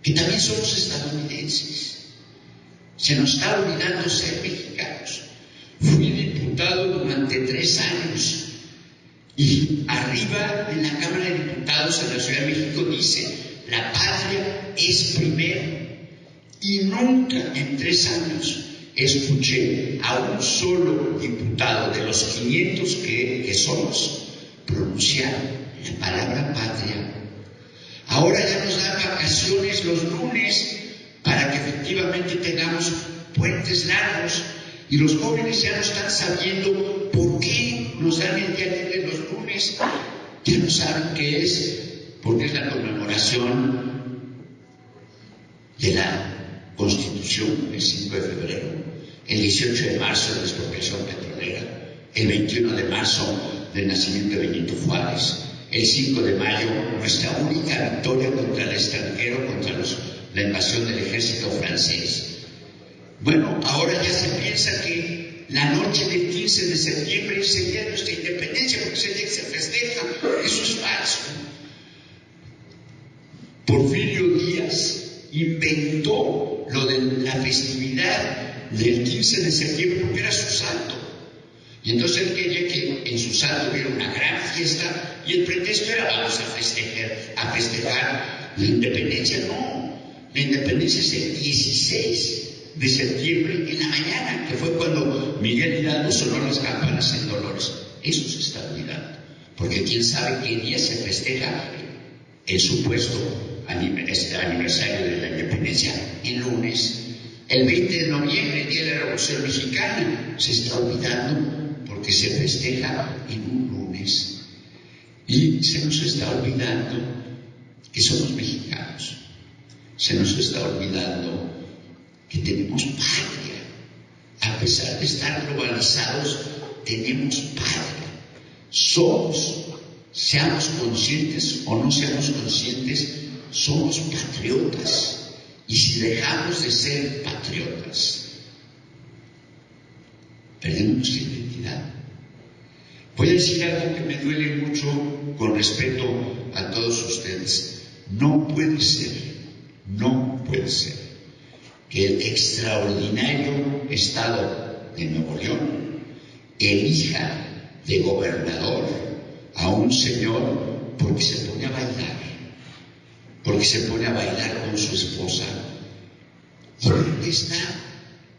que también somos estadounidenses. Se nos está olvidando ser mexicanos. Fui diputado durante 3 años y arriba en la Cámara de Diputados en la Ciudad de México dice: la patria es primero. Y nunca en 3 años escuché a un solo diputado de los 500 que somos pronunciar la palabra patria. Ahora ya nos dan vacaciones los lunes para que efectivamente tengamos puentes largos, y los jóvenes ya no están sabiendo por qué nos dan el día libre los lunes. Ya no saben qué es, porque es la conmemoración de la Constitución, el 5 de febrero, el 18 de marzo de la expropiación petrolera, el 21 de marzo del nacimiento de Benito Juárez, el 5 de mayo, nuestra única victoria contra el extranjero, contra la invasión del ejército francés. Bueno, ahora ya se piensa que la noche del 15 de septiembre es el día de nuestra independencia, porque es el día que se festeja. Eso es falso. Porfirio Díaz inventó lo de la festividad del 15 de septiembre porque era su santo. Y entonces él quería que en su santo hubiera una gran fiesta, y el pretexto era: vamos a festejar la independencia. No, la independencia es el 16 de septiembre en la mañana, que fue cuando Miguel Hidalgo sonó las campanas en Dolores. Eso se está olvidando, porque quién sabe qué día se festeja el supuesto aniversario de la independencia, en lunes. El 20 de noviembre, el día de la Revolución Mexicana, se está olvidando porque se festeja en un lunes. Y se nos está olvidando que somos mexicanos. Se nos está olvidando que tenemos patria. A pesar de estar globalizados, tenemos patria. seamos conscientes o no seamos conscientes, somos patriotas. Y si dejamos de ser patriotas, perdemos nuestra identidad. Voy a decir algo que me duele mucho con respeto a todos ustedes. No puede ser que el extraordinario Estado de Nuevo León elija de gobernador a un señor porque se pone a bailar con su esposa. ¿Y dónde está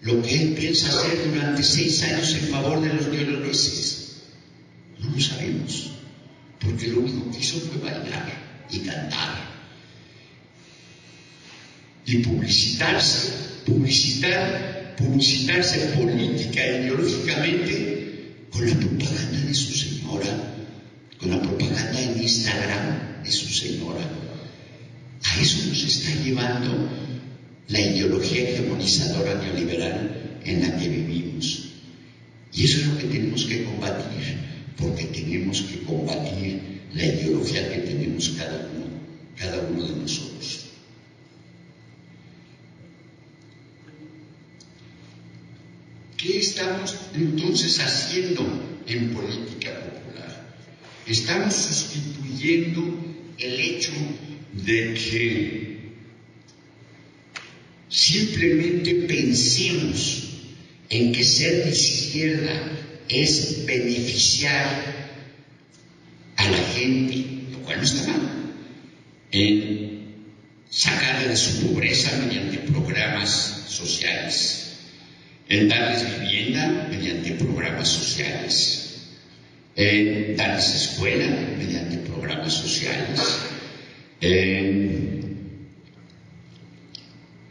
lo que él piensa hacer durante 6 años en favor de los leoneses? No lo sabemos, porque lo único que hizo fue bailar y cantar y publicitarse política e ideológicamente con la propaganda de su señora, con la propaganda en Instagram de su señora. A eso nos está llevando la ideología hegemonizadora neoliberal en la que vivimos. Y eso es lo que tenemos que combatir, porque tenemos que combatir la ideología que tenemos cada uno de nosotros. ¿Qué estamos entonces haciendo en política popular? Estamos sustituyendo el hecho de que simplemente pensemos en que ser de izquierda es beneficiar a la gente, lo cual no está mal, en sacarla de su pobreza mediante programas sociales, en darles vivienda mediante programas sociales, en darles escuela mediante programas sociales, en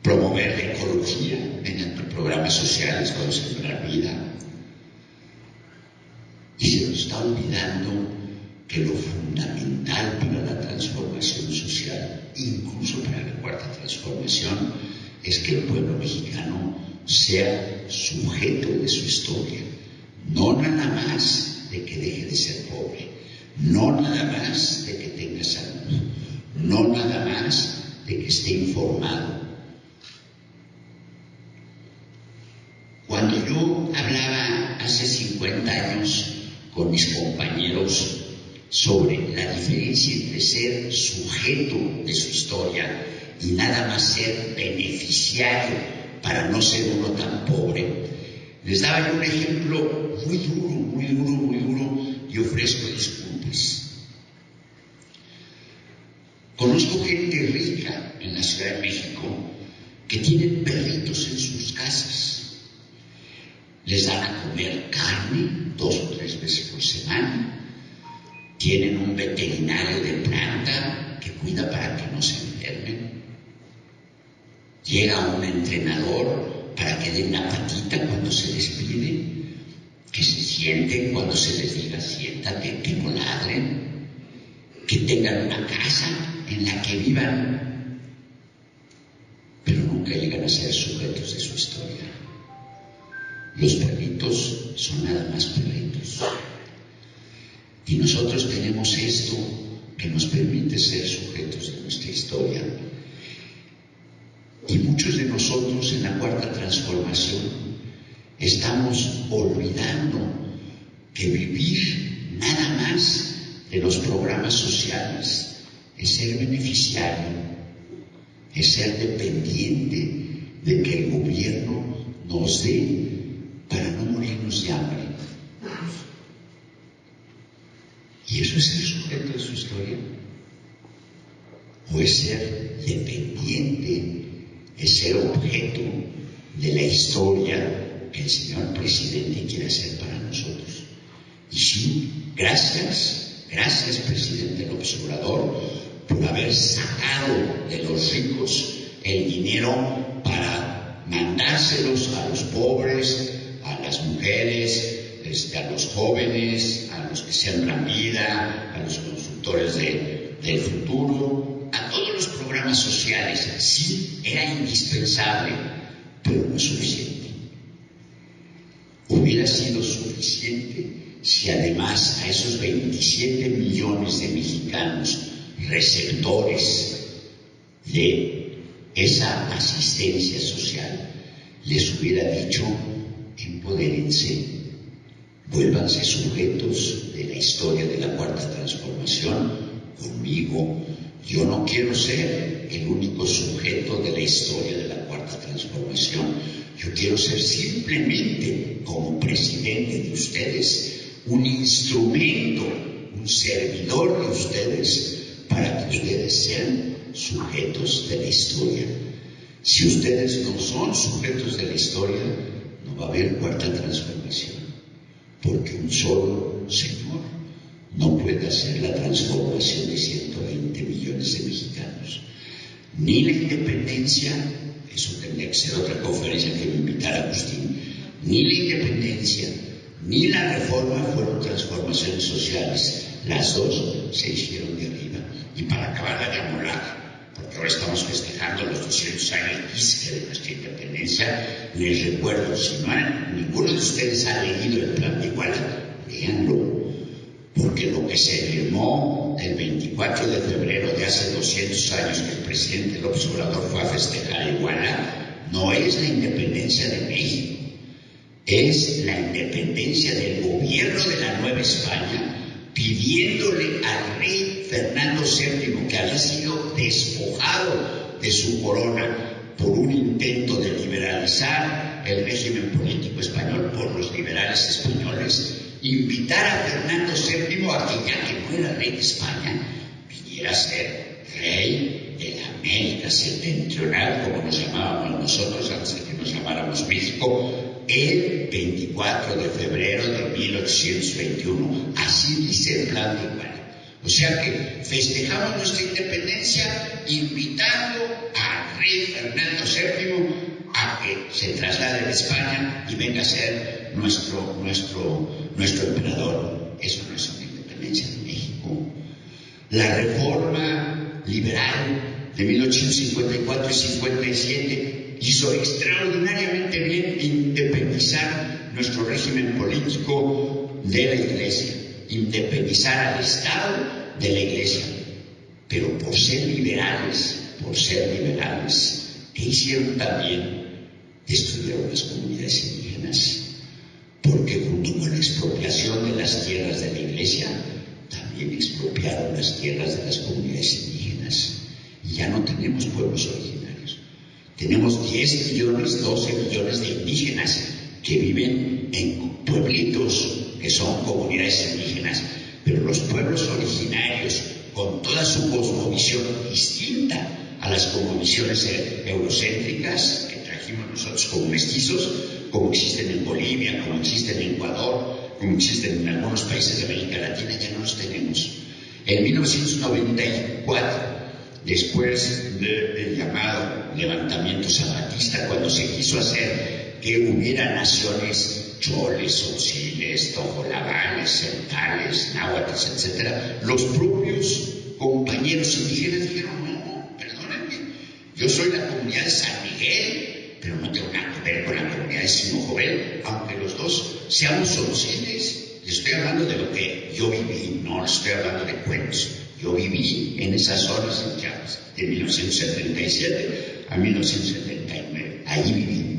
promover la ecología mediante programas sociales como Sembrar Vida. Y se nos está olvidando que lo fundamental para la transformación social, incluso para la cuarta transformación, es que el pueblo mexicano sea sujeto de su historia, no nada más de que deje de ser pobre, no nada más de que tenga salud, no nada más de que esté informado. Cuando yo hablaba hace 50 años con mis compañeros sobre la diferencia entre ser sujeto de su historia y nada más ser beneficiario para no ser uno tan pobre, les daba yo un ejemplo muy duro, y ofrezco disculpas. Conozco gente rica en la Ciudad de México que tienen perritos en sus casas. Les dan a comer carne 2 o 3 veces por semana. Tienen un veterinario de planta que cuida para que no se enfermen. Llega un entrenador para que den la patita cuando se despide, que se sienten cuando se les diga siéntate, que no ladren, que tengan una casa en la que vivan, pero nunca llegan a ser sujetos de su historia. Los perritos son nada más perritos. Y nosotros tenemos esto que nos permite ser sujetos de nuestra historia. Y muchos de nosotros en la cuarta transformación estamos olvidando que vivir nada más de los programas sociales es ser beneficiario, es ser dependiente de que el gobierno nos dé para no morirnos de hambre. ¿Y eso es ser sujeto de su historia? ¿O es ser dependiente, es ser objeto de la historia que el señor presidente quiere hacer para nosotros? Y sí, gracias presidente López Obrador, por haber sacado de los ricos el dinero para mandárselos a los pobres, a las mujeres, a los jóvenes, a los que siembran vida, a los constructores del futuro, a todos los programas sociales. Sí, era indispensable, pero no es suficiente. Hubiera sido suficiente si además a esos 27 millones de mexicanos receptores de esa asistencia social les hubiera dicho: empodérense, vuélvanse sujetos de la historia de la Cuarta Transformación conmigo. Yo no quiero ser el único sujeto de la historia de la Cuarta Transformación. Yo quiero ser simplemente, como presidente de ustedes, un instrumento, un servidor de ustedes, para que ustedes sean sujetos de la historia. Si ustedes no son sujetos de la historia, no va a haber Cuarta Transformación, porque un solo señor no puede hacer la transformación de 120 millones de mexicanos. Ni la independencia, eso tendría que ser otra conferencia que me invitara Agustín, ni la independencia ni la reforma fueron transformaciones sociales. Las dos se hicieron de arriba. Y para acabarla de amolar, porque ahora estamos festejando los 200 años de nuestra independencia, les recuerdo, si ninguno de ustedes ha leído el Plan de Iguala, léanlo, porque lo que se firmó el 24 de febrero de hace 200 años que el presidente López Obrador fue a festejar Iguala, no es la independencia de México, es la independencia del gobierno de la Nueva España, pidiéndole al rey Fernando VII, que había sido despojado de su corona por un intento de liberalizar el régimen político español por los liberales españoles, invitar a Fernando VII a que, ya que no era rey de España, viniera a ser rey de la América Septentrional, como nos llamábamos nosotros antes de que nos llamáramos México, el 24 de febrero de 1821. Así dice el Plan de Iguala. O sea que festejamos nuestra independencia invitando al rey Fernando VII a que se traslade de España y venga a ser nuestro emperador. Eso no es una independencia de México. La reforma liberal de 1854 y 57 hizo extraordinariamente bien independizar nuestro régimen político de la Iglesia, independizar al Estado de la Iglesia. Pero por ser liberales, ¿qué hicieron también? Destruyeron las comunidades indígenas, porque junto con la expropiación de las tierras de la Iglesia, también expropiaron las tierras de las comunidades indígenas. Y ya no tenemos pueblos originarios. Tenemos 10 millones, 12 millones de indígenas que viven en pueblitos que son comunidades indígenas, pero los pueblos originarios, con toda su cosmovisión distinta a las cosmovisiones eurocéntricas que trajimos nosotros como mestizos, como existen en Bolivia, como existen en Ecuador, como existen en algunos países de América Latina, ya no los tenemos. En 1994, después del llamado levantamiento zapatista, cuando se quiso hacer que hubiera naciones choles, tzotzilles, tojolabales, centales, náhuatls, etc., los propios compañeros indígenas dijeron: no, perdónenme, yo soy la comunidad de San Miguel, pero no tengo nada que ver con la comunidad de Simojovel, aunque los dos seamos tzotzilles. Les estoy hablando de lo que yo viví, no les estoy hablando de cuentos. Yo viví en esas zonas en Chiapas, de 1977 a 1979. Ahí viví.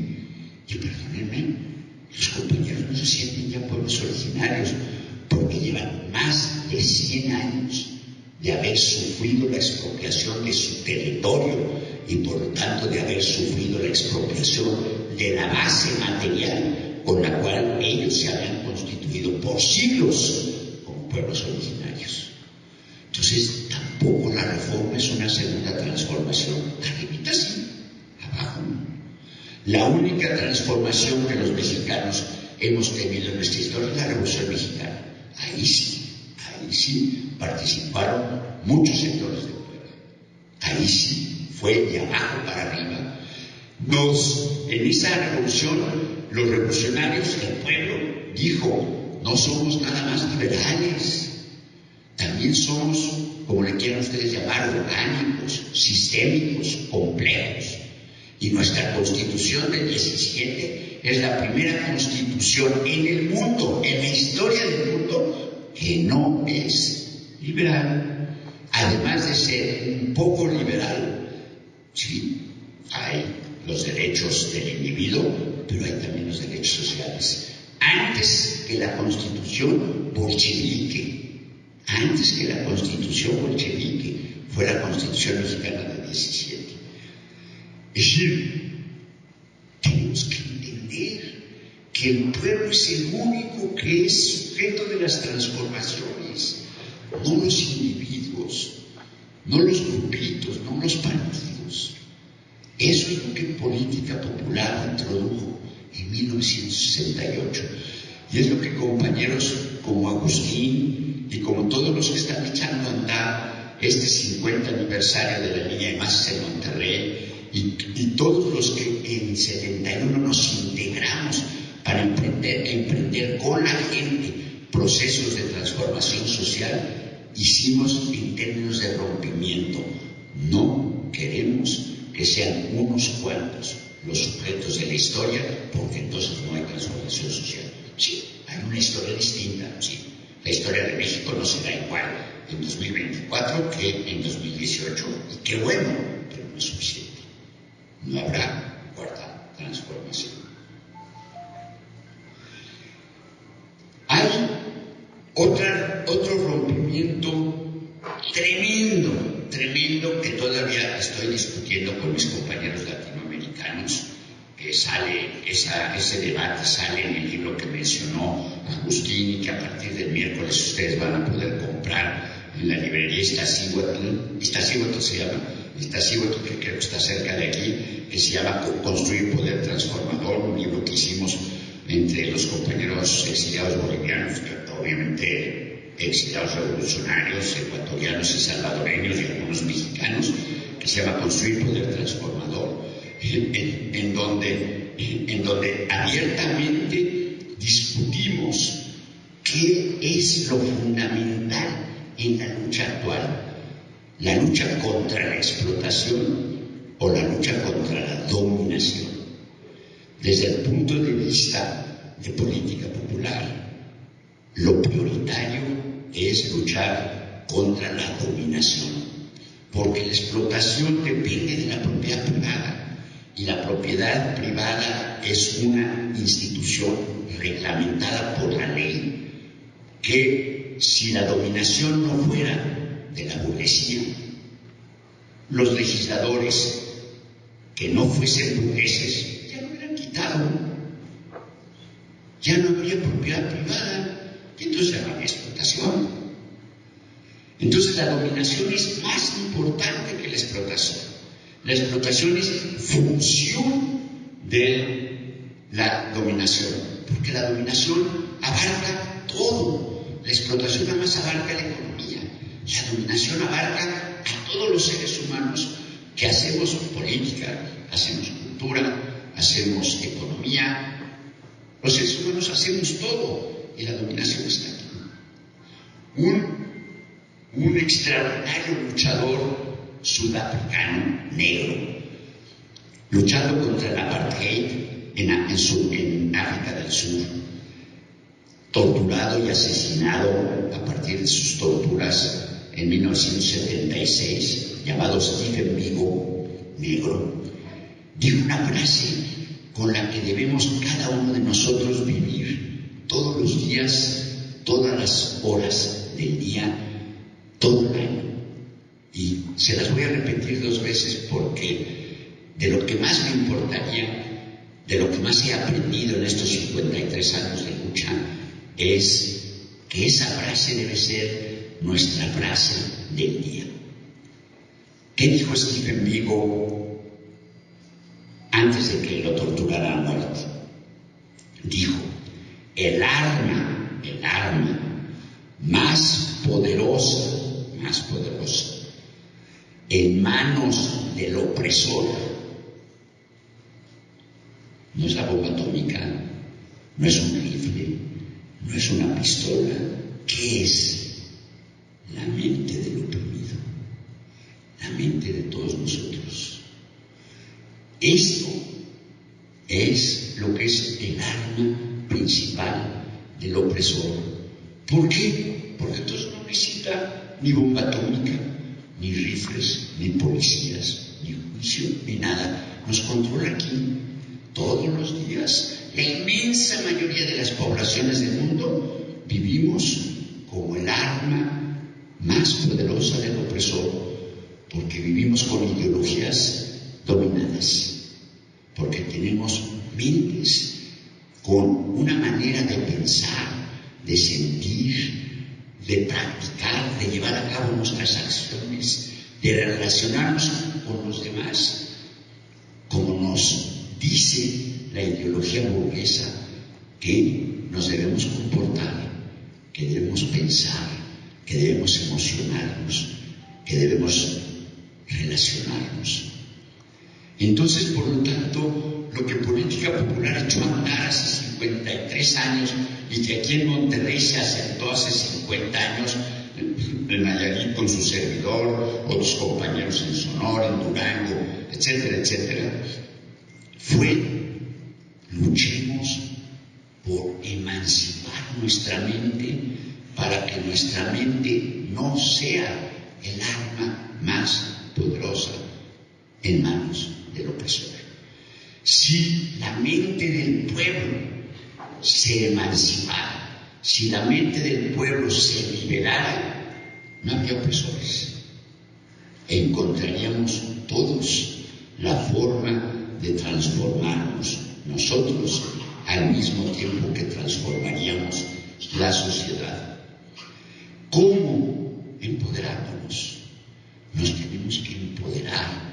Y perdónenme, los compañeros no se sienten ya pueblos originarios, porque llevan más de 100 años de haber sufrido la expropiación de su territorio y por lo tanto de haber sufrido la expropiación de la base material con la cual ellos se habían constituido por siglos como pueblos originarios. Entonces, tampoco la reforma es una segunda transformación. Arribita sí, abajo no. La única transformación que los mexicanos hemos tenido en nuestra historia es la Revolución Mexicana. Ahí sí participaron muchos sectores del pueblo. Ahí sí fue de abajo para arriba. En esa revolución, los revolucionarios, el pueblo dijo: no somos nada más liberales, también somos, como le quieran ustedes llamar, orgánicos, sistémicos, complejos. Y nuestra Constitución del 17 es la primera constitución en el mundo, en la historia del mundo, que no es liberal. Además de ser un poco liberal, sí, hay los derechos del individuo, pero hay también los derechos sociales. Antes que la Constitución bolchevique, fue la Constitución mexicana del 17. Es decir, tenemos que entender que el pueblo es el único que es sujeto de las transformaciones, no los individuos, no los grupitos, no los partidos. Eso es lo que Política Popular introdujo en 1968. Y es lo que compañeros como Agustín y como todos los que están echando a andar este 50 aniversario de la línea de masas en Monterrey, y todos los que en 71 nos integramos para emprender con la gente procesos de transformación social, hicimos en términos de rompimiento. No queremos que sean unos cuantos los sujetos de la historia, porque entonces no hay transformación social. Sí, hay una historia distinta, sí. La historia de México no será igual en 2024 que en 2018, y qué bueno, pero no es suficiente. No habrá cuarta transformación. Hay otro rompimiento tremendo que todavía estoy discutiendo con mis compañeros latinoamericanos, que ese debate sale en el libro que mencionó Agustín y que a partir del miércoles ustedes van a poder comprar en la librería Iztaccíhuatl se llama, Iztaccíhuatl, que creo que está cerca de aquí, que se llama Construir Poder Transformador, un libro que hicimos entre los compañeros exiliados bolivianos, obviamente exiliados revolucionarios, ecuatorianos y salvadoreños y algunos mexicanos, que se llama Construir Poder Transformador, en donde abiertamente discutimos qué es lo fundamental en la lucha actual, la lucha contra la explotación o la lucha contra la dominación. Desde el punto de vista de Política Popular, lo prioritario es luchar contra la dominación, porque la explotación depende de la propiedad privada, y la propiedad privada es una institución reglamentada por la ley, que si la dominación no fuera de la burguesía, los legisladores que no fuesen burgueses ya lo hubieran quitado, ya no habría propiedad privada, y entonces ya no habría explotación. Entonces la dominación es más importante que la explotación. La explotación es función de la dominación, porque la dominación abarca todo. La explotación nada más abarca la economía. La dominación abarca a todos los seres humanos que hacemos política, hacemos cultura, hacemos economía. Los seres humanos hacemos todo y la dominación está aquí. Un extraordinario luchador sudafricano, negro, luchando contra el apartheid en África del Sur, torturado y asesinado a partir de sus torturas en 1976, llamado Stephen Biko, negro, dijo una frase con la que debemos cada uno de nosotros vivir todos los días, todas las horas del día, todo el año. Y se las voy a repetir 2 veces porque de lo que más me importaría, de lo que más he aprendido en estos 53 años de lucha, es que esa frase debe ser nuestra frase del día. ¿Qué dijo Stephen Biko antes de que lo torturaran a muerte? Dijo: el arma más poderosa en manos del opresor no es la bomba atómica, no es un rifle, no es una pistola. ¿Qué es? La mente del oprimido, la mente de todos nosotros. Esto es lo que es el arma principal del opresor. ¿Por qué? Porque entonces no necesita ni bomba atómica, ni rifles, ni policías, ni juicio, ni nada. Nos controla aquí todos los días. La inmensa mayoría de las poblaciones del mundo vivimos como el arma más poderosa del opresor, porque vivimos con ideologías dominadas, porque tenemos mentes con una manera de pensar, de sentir, de practicar, de llevar a cabo nuestras acciones, de relacionarnos con los demás, como nos dice la ideología burguesa, que nos debemos comportar, que debemos pensar, que debemos emocionarnos, que debemos relacionarnos. Entonces, por lo tanto, lo que Política Popular echó a andar hace 53 años y que aquí en Monterrey se asentó hace 50 años, en Nayarit con su servidor, otros compañeros en Sonora, en Durango, etcétera, etcétera, fue: luchemos por emancipar nuestra mente para que nuestra mente no sea el arma más poderosa en manos del opresor. Si la mente del pueblo se emancipara, si la mente del pueblo se liberara, no habría opresores. Encontraríamos todos la forma de transformarnos nosotros al mismo tiempo que transformaríamos la sociedad. ¿Cómo? Empoderándonos. Nos tenemos que empoderar.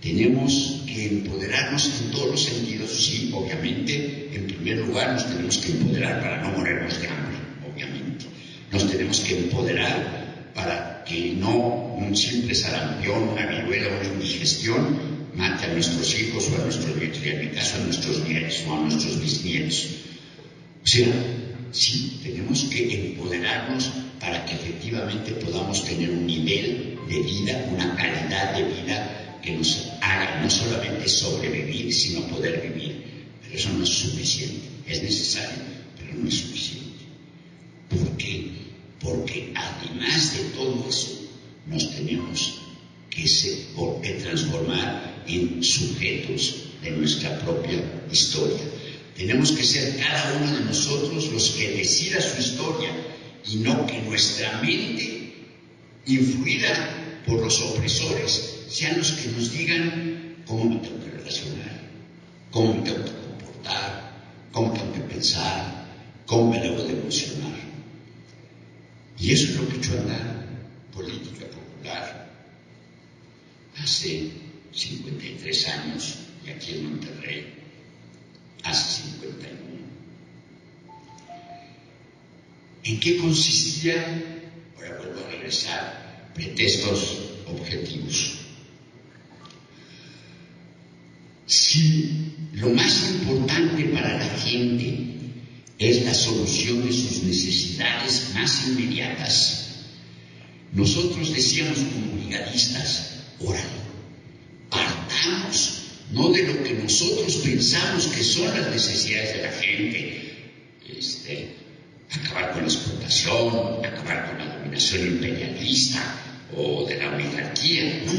Tenemos que empoderarnos en todos los sentidos. Sí, obviamente, en primer lugar nos tenemos que empoderar para no morirnos de hambre, obviamente. Nos tenemos que empoderar para que no un simple sarampión, una viruela o una indigestión mate a nuestros hijos o a nuestros nietos, y en mi caso a nuestros nietos o a nuestros bisnietos. O sea, sí, tenemos que empoderarnos para que efectivamente podamos tener un nivel de vida, una calidad de vida que nos haga no solamente sobrevivir, sino poder vivir. Pero eso no es suficiente. Es necesario, pero no es suficiente. ¿Por qué? Porque además de todo eso, nos tenemos que transformar en sujetos de nuestra propia historia. Tenemos que ser cada uno de nosotros los que decida su historia y no que nuestra mente, influida por los opresores, sean los que nos digan cómo me tengo que relacionar, cómo me tengo que comportar, cómo tengo que pensar, cómo me debo de emocionar. Y eso es lo que echó a andar Política Popular hace 53 años, y aquí en Monterrey hace 51. ¿En qué consistía? Ahora vuelvo a regresar. Pretextos objetivos. Si lo más importante para la gente es la solución de sus necesidades más inmediatas, nosotros decíamos como brigadistas: órale, partamos no de lo que nosotros pensamos que son las necesidades de la gente, acabar con la explotación, acabar con la dominación imperialista o de la oligarquía. No,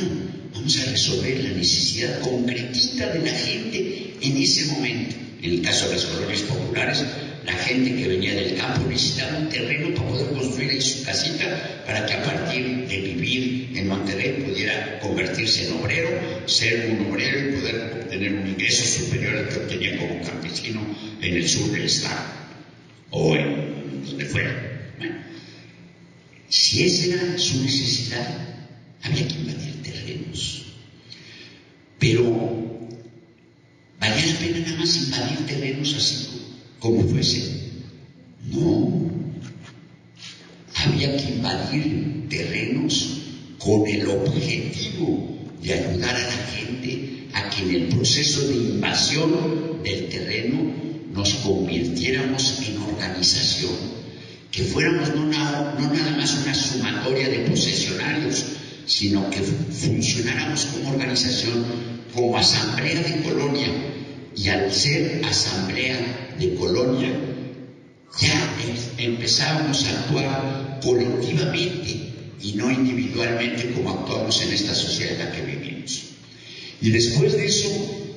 vamos a resolver la necesidad concretita de la gente en ese momento. En el caso de las colonias populares, la gente que venía del campo necesitaba un terreno para poder construir ahí su casita, para que a partir de vivir en Monterrey pudiera convertirse en obrero, ser un obrero y poder obtener un ingreso superior al que obtenía como campesino en el sur del estado o en donde fuera. Bueno, si esa era su necesidad, había que invadir terrenos. Pero ¿valía la pena nada más invadir terrenos así como fuese? No. Había que invadir terrenos con el objetivo de ayudar a la gente a que en el proceso de invasión del terreno nos convirtiéramos en organización, que fuéramos no nada más una sumatoria de posesionarios, sino que funcionáramos como organización, como asamblea de colonia, y al ser asamblea de colonia ya empezábamos a actuar colectivamente y no individualmente como actuamos en esta sociedad en la que vivimos. Y después de eso,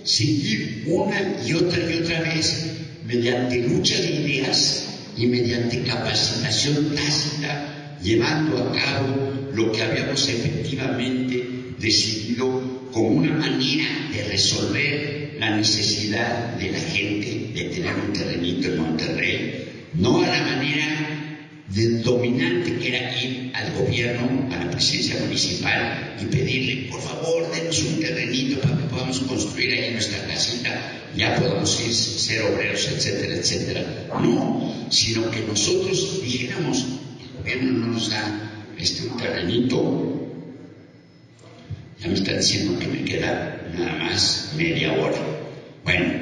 seguir una y otra vez mediante lucha de ideas y mediante capacitación tácita, llevando a cabo lo que habíamos efectivamente decidido como una manera de resolver la necesidad de la gente de tener un terrenito en Monterrey, no a la manera del dominante que era ir al gobierno, a la presidencia municipal y pedirle, por favor, denos un terrenito para que podamos construir ahí nuestra casita, ya podamos ir, ser obreros, etcétera, etcétera. No, sino que nosotros dijéramos, el gobierno no nos da un terrenito, ya me está diciendo que me queda nada más media hora. Bueno,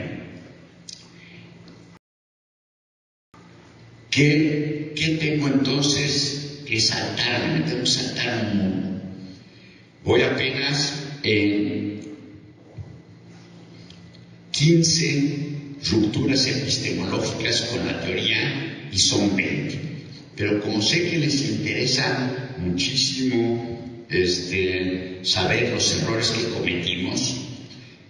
¿qué tengo entonces que saltarme? Me tengo que saltar un mundo. Voy apenas en 15 rupturas epistemológicas con la teoría y son 20. Pero como sé que les interesa muchísimo saber los errores que cometimos,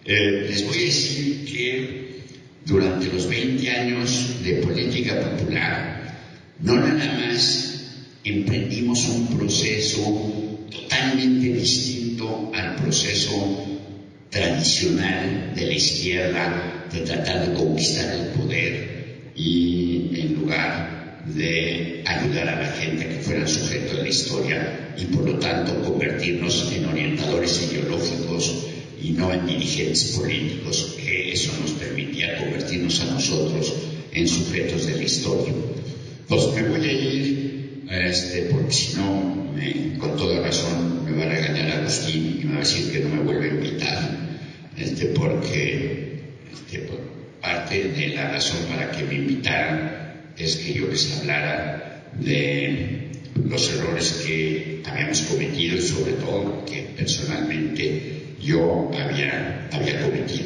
les voy a decir que durante los 20 años de política popular, no nada más emprendimos un proceso totalmente distinto al proceso tradicional de la izquierda, de tratar de conquistar el poder y en lugar de ayudar a la gente a que fueran sujeto de la historia y por lo tanto convertirnos en orientadores ideológicos y no en dirigentes políticos, que eso nos permitía convertirnos a nosotros en sujetos de la historia. Pues me voy a ir, porque si no, con toda razón, me va a regañar Agustín y me va a decir que no me vuelve a invitar, porque parte de la razón para que me invitaran es que yo les hablara de los errores que habíamos cometido y sobre todo que personalmente yo había cometido.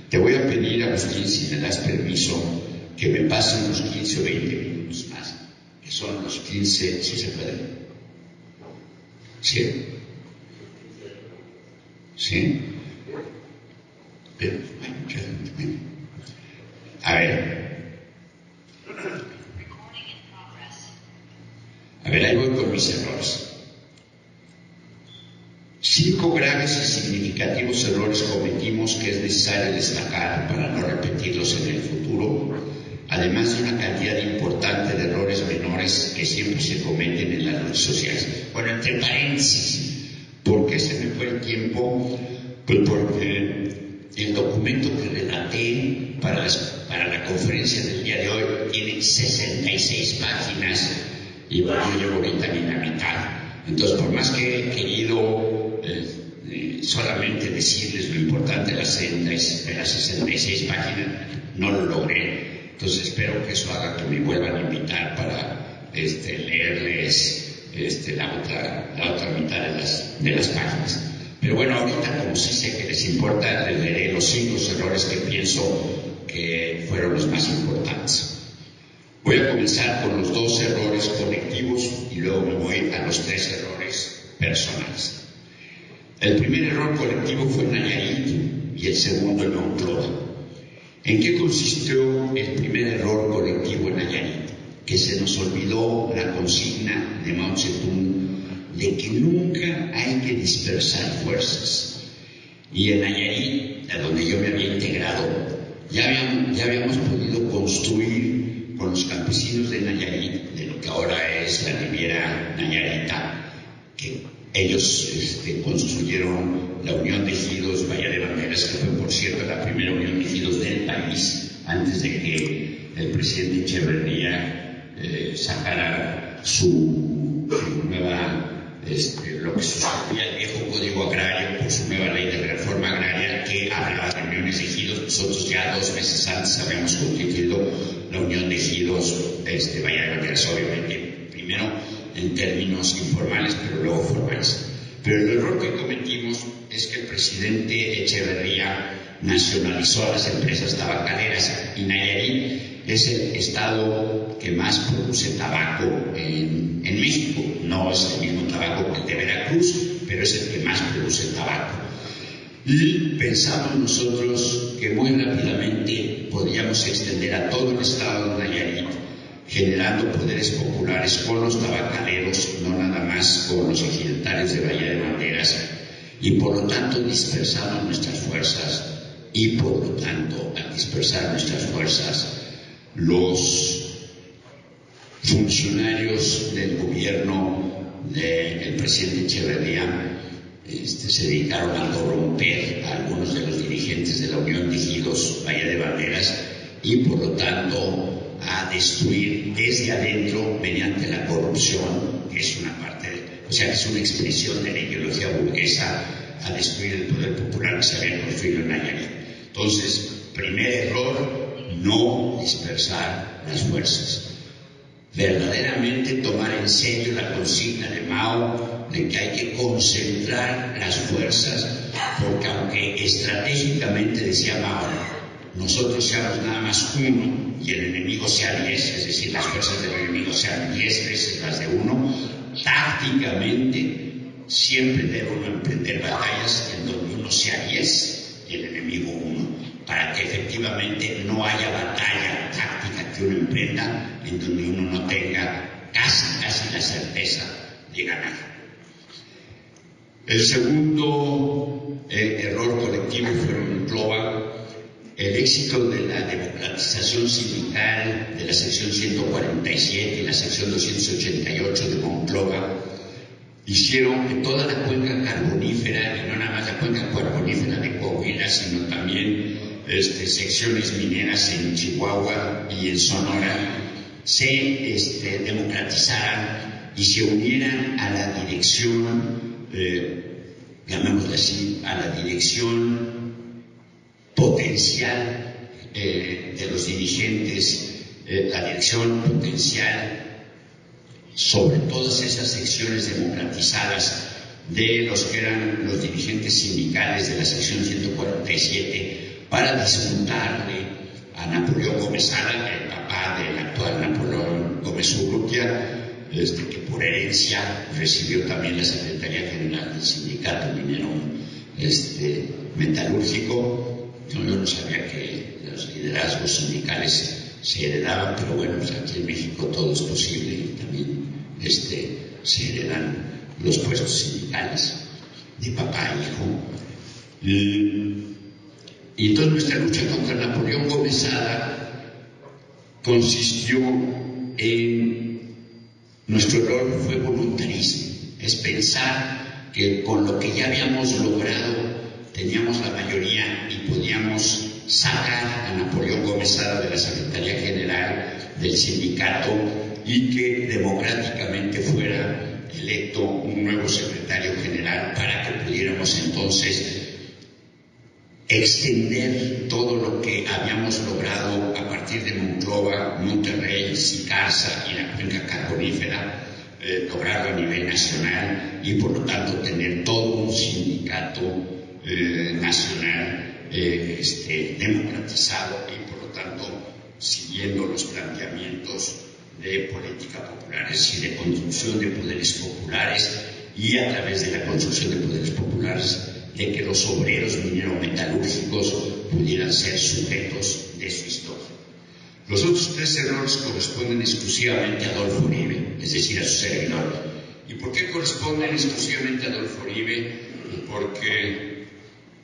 Te voy a pedir, Agustín, si me das permiso, que me pasen unos 15 o 20 minutos más, que son los 15, si se puede. ¿Sí? ¿Sí? Pero, bueno, a ver, ahí voy con mis errores. 5 graves y significativos errores cometimos que es necesario destacar para no repetirlos en el futuro, además de una cantidad importante de errores menores que siempre se cometen en las redes sociales. Bueno, entre paréntesis, ¿por qué se me fue el tiempo? Pues porque el documento que redacté para la conferencia del día de hoy tiene 66 páginas y bueno, yo llevo ahorita ni la mitad. Entonces, por más que he querido solamente decirles lo importante de las 66 páginas, no lo logré. Entonces espero que eso haga que me vuelvan a invitar para leerles la otra mitad de las páginas. Pero bueno, ahorita como sí sé que les importa, les leeré los 5 errores que pienso que fueron los más importantes. Voy a comenzar con los 2 errores colectivos y luego me voy a los 3 errores personales. El primer error colectivo fue en Nayarit y el segundo en Monclova. ¿En qué consistió el primer error colectivo en Nayarit? Que se nos olvidó la consigna de Mao Zedong de que nunca hay que dispersar fuerzas. Y en Nayarit, a donde yo me había integrado, ya habíamos podido construir con los campesinos de Nayarit, de lo que ahora es la Riviera Nayarita, que ellos construyeron la Unión de Ejidos Bahía de Banderas, que fue, por cierto, la primera Unión de Ejidos del país, antes de que el presidente Echeverría sacara su nueva, lo que sustituía el viejo Código Agrario por su nueva ley de reforma agraria que hablaba de uniones de ejidos. Nosotros ya 2 meses antes habíamos constituido la Unión de Ejidos Bahía de Banderas, obviamente, primero en términos informales, pero luego formales. Pero el error que cometimos es que el presidente Echeverría nacionalizó a las empresas tabacaleras y Nayarit es el estado que más produce tabaco en México. No es el mismo tabaco que el de Veracruz, pero es el que más produce tabaco. Y pensamos nosotros que muy rápidamente podíamos extender a todo el estado de Nayarit, generando poderes populares con los tabacaleros, no nada más con los ejidatarios de Bahía de Banderas, y por lo tanto dispersamos nuestras fuerzas, y por lo tanto, al dispersar nuestras fuerzas, los funcionarios del gobierno del presidente Echeverría se dedicaron a corromper a algunos de los dirigentes de la Unión de Ejidos Bahía de Banderas y por lo tanto a destruir desde adentro mediante la corrupción, que es una parte, o sea, que es una expresión de la ideología burguesa, a destruir el poder popular que se había construido en Nayarit. Entonces, primer error, no dispersar las fuerzas. Verdaderamente tomar en serio la consigna de Mao de que hay que concentrar las fuerzas, porque aunque estratégicamente decía Mao, nosotros seamos nada más uno y el enemigo sea 10, es decir, las fuerzas del enemigo sean 10 veces las de uno, tácticamente siempre debe uno emprender batallas en donde uno sea 10 y el enemigo 1, para que efectivamente no haya batalla táctica que uno emprenda en donde uno no tenga casi la certeza de ganar. El segundo error colectivo fue en Monclova. El éxito de la democratización sindical de la sección 147 y la sección 288 de Monclova hicieron que toda la cuenca carbonífera, y no nada más la cuenca carbonífera de Coahuila, sino también secciones mineras en Chihuahua y en Sonora, se democratizaran y se unieran a la dirección, llamémosla así, a la dirección potencial de los dirigentes, la dirección potencial sobre todas esas secciones democratizadas de los que eran los dirigentes sindicales de la sección 147 para disputarle a Napoleón Gómez Sala, el papá del actual Napoleón Gómez Urrutia, que por herencia recibió también la Secretaría General del Sindicato Minero Metalúrgico. Yo no sabía que los liderazgos sindicales se heredaban, pero bueno, pues aquí en México todo es posible y también se heredan los puestos sindicales de papá e hijo. Y entonces nuestra lucha contra Napoleón Gómez Sada consistió en, nuestro error fue voluntarismo, es pensar que con lo que ya habíamos logrado teníamos la mayoría y podíamos sacar a Napoleón Gómez Sada de la Secretaría General del sindicato y que democráticamente fuera electo un nuevo secretario general para que pudiéramos entonces extender todo lo que habíamos logrado a partir de Monclova, Monterrey, Sicarza y la cuenca carbonífera, lograrlo a nivel nacional y por lo tanto tener todo un sindicato nacional democratizado y por lo tanto siguiendo los planteamientos de política popular, es decir, de construcción de poderes populares y a través de la construcción de poderes populares de que los obreros minero-metalúrgicos pudieran ser sujetos de su historia. Los otros tres errores corresponden exclusivamente a Adolfo Uribe, es decir, a su servidor. ¿Y por qué corresponden exclusivamente a Adolfo Uribe? Porque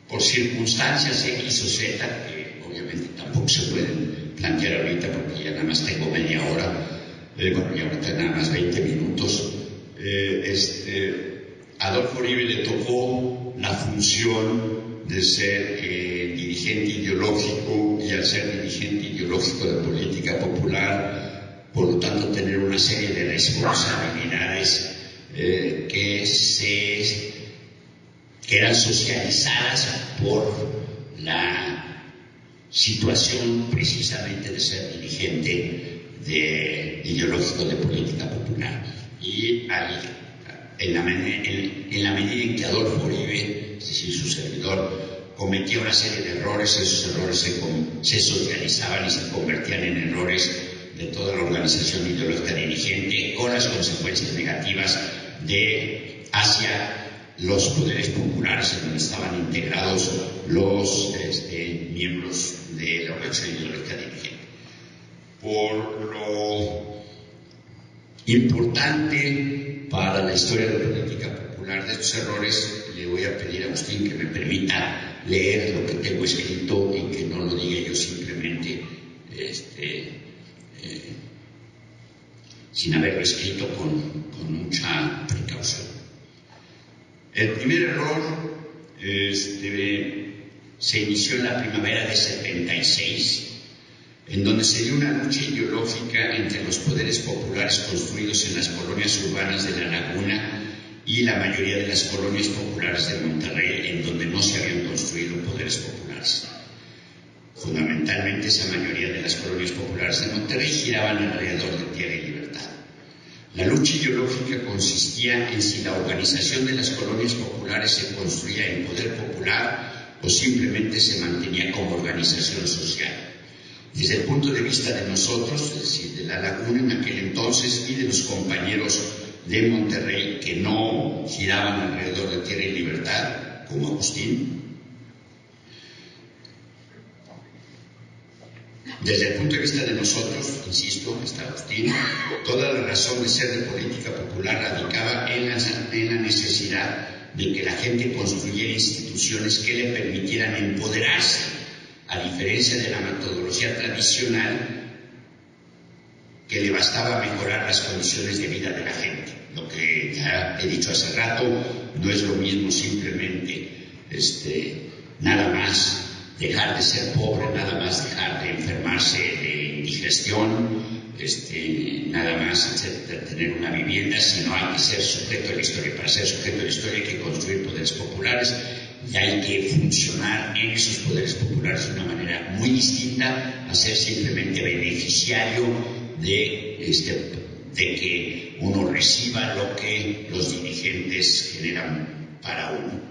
por circunstancias X o Z, que obviamente tampoco se pueden plantear ahorita porque ya nada más tengo media hora, bueno, ya ahorita nada más 20 minutos, Adolfo Uribe le tocó la función de ser dirigente ideológico y al ser dirigente ideológico de política popular, por lo tanto tener una serie de responsabilidades que eran socializadas por la situación precisamente de ser dirigente ideológico de política popular. Y en la medida en que Adolfo Uribe, es decir, su servidor, cometía una serie de errores, esos errores se socializaban y se convertían en errores de toda la organización ideológica dirigente, con las consecuencias negativas hacia los poderes populares en donde estaban integrados los miembros de la organización ideológica dirigente. Por lo importante para la historia de la política popular de estos errores, le voy a pedir a Agustín que me permita leer lo que tengo escrito y que no lo diga yo simplemente sin haberlo escrito con mucha precaución. El primer error se inició en la primavera de 76, en donde se dio una lucha ideológica entre los poderes populares construidos en las colonias urbanas de La Laguna y la mayoría de las colonias populares de Monterrey, en donde no se habían construido poderes populares. Fundamentalmente, esa mayoría de las colonias populares de Monterrey giraban alrededor de Tierra y Libertad. La lucha ideológica consistía en si la organización de las colonias populares se construía en poder popular o simplemente se mantenía como organización social. Desde el punto de vista de nosotros, es decir, de La Laguna en aquel entonces y de los compañeros de Monterrey que no giraban alrededor de Tierra y Libertad, como Agustín, desde el punto de vista de nosotros, insisto, está Agustín, toda la razón de ser de política popular radicaba en la necesidad de que la gente construyera instituciones que le permitieran empoderarse, a diferencia de la metodología tradicional que le bastaba mejorar las condiciones de vida de la gente. Lo que ya he dicho hace rato, no es lo mismo simplemente nada más dejar de ser pobre, nada más dejar de enfermarse de indigestión, nada más etcétera, tener una vivienda, sino hay que ser sujeto de la historia. Para ser sujeto de la historia hay que construir poderes populares y hay que funcionar en esos poderes populares de una manera muy distinta a ser simplemente beneficiario de que uno reciba lo que los dirigentes generan para uno.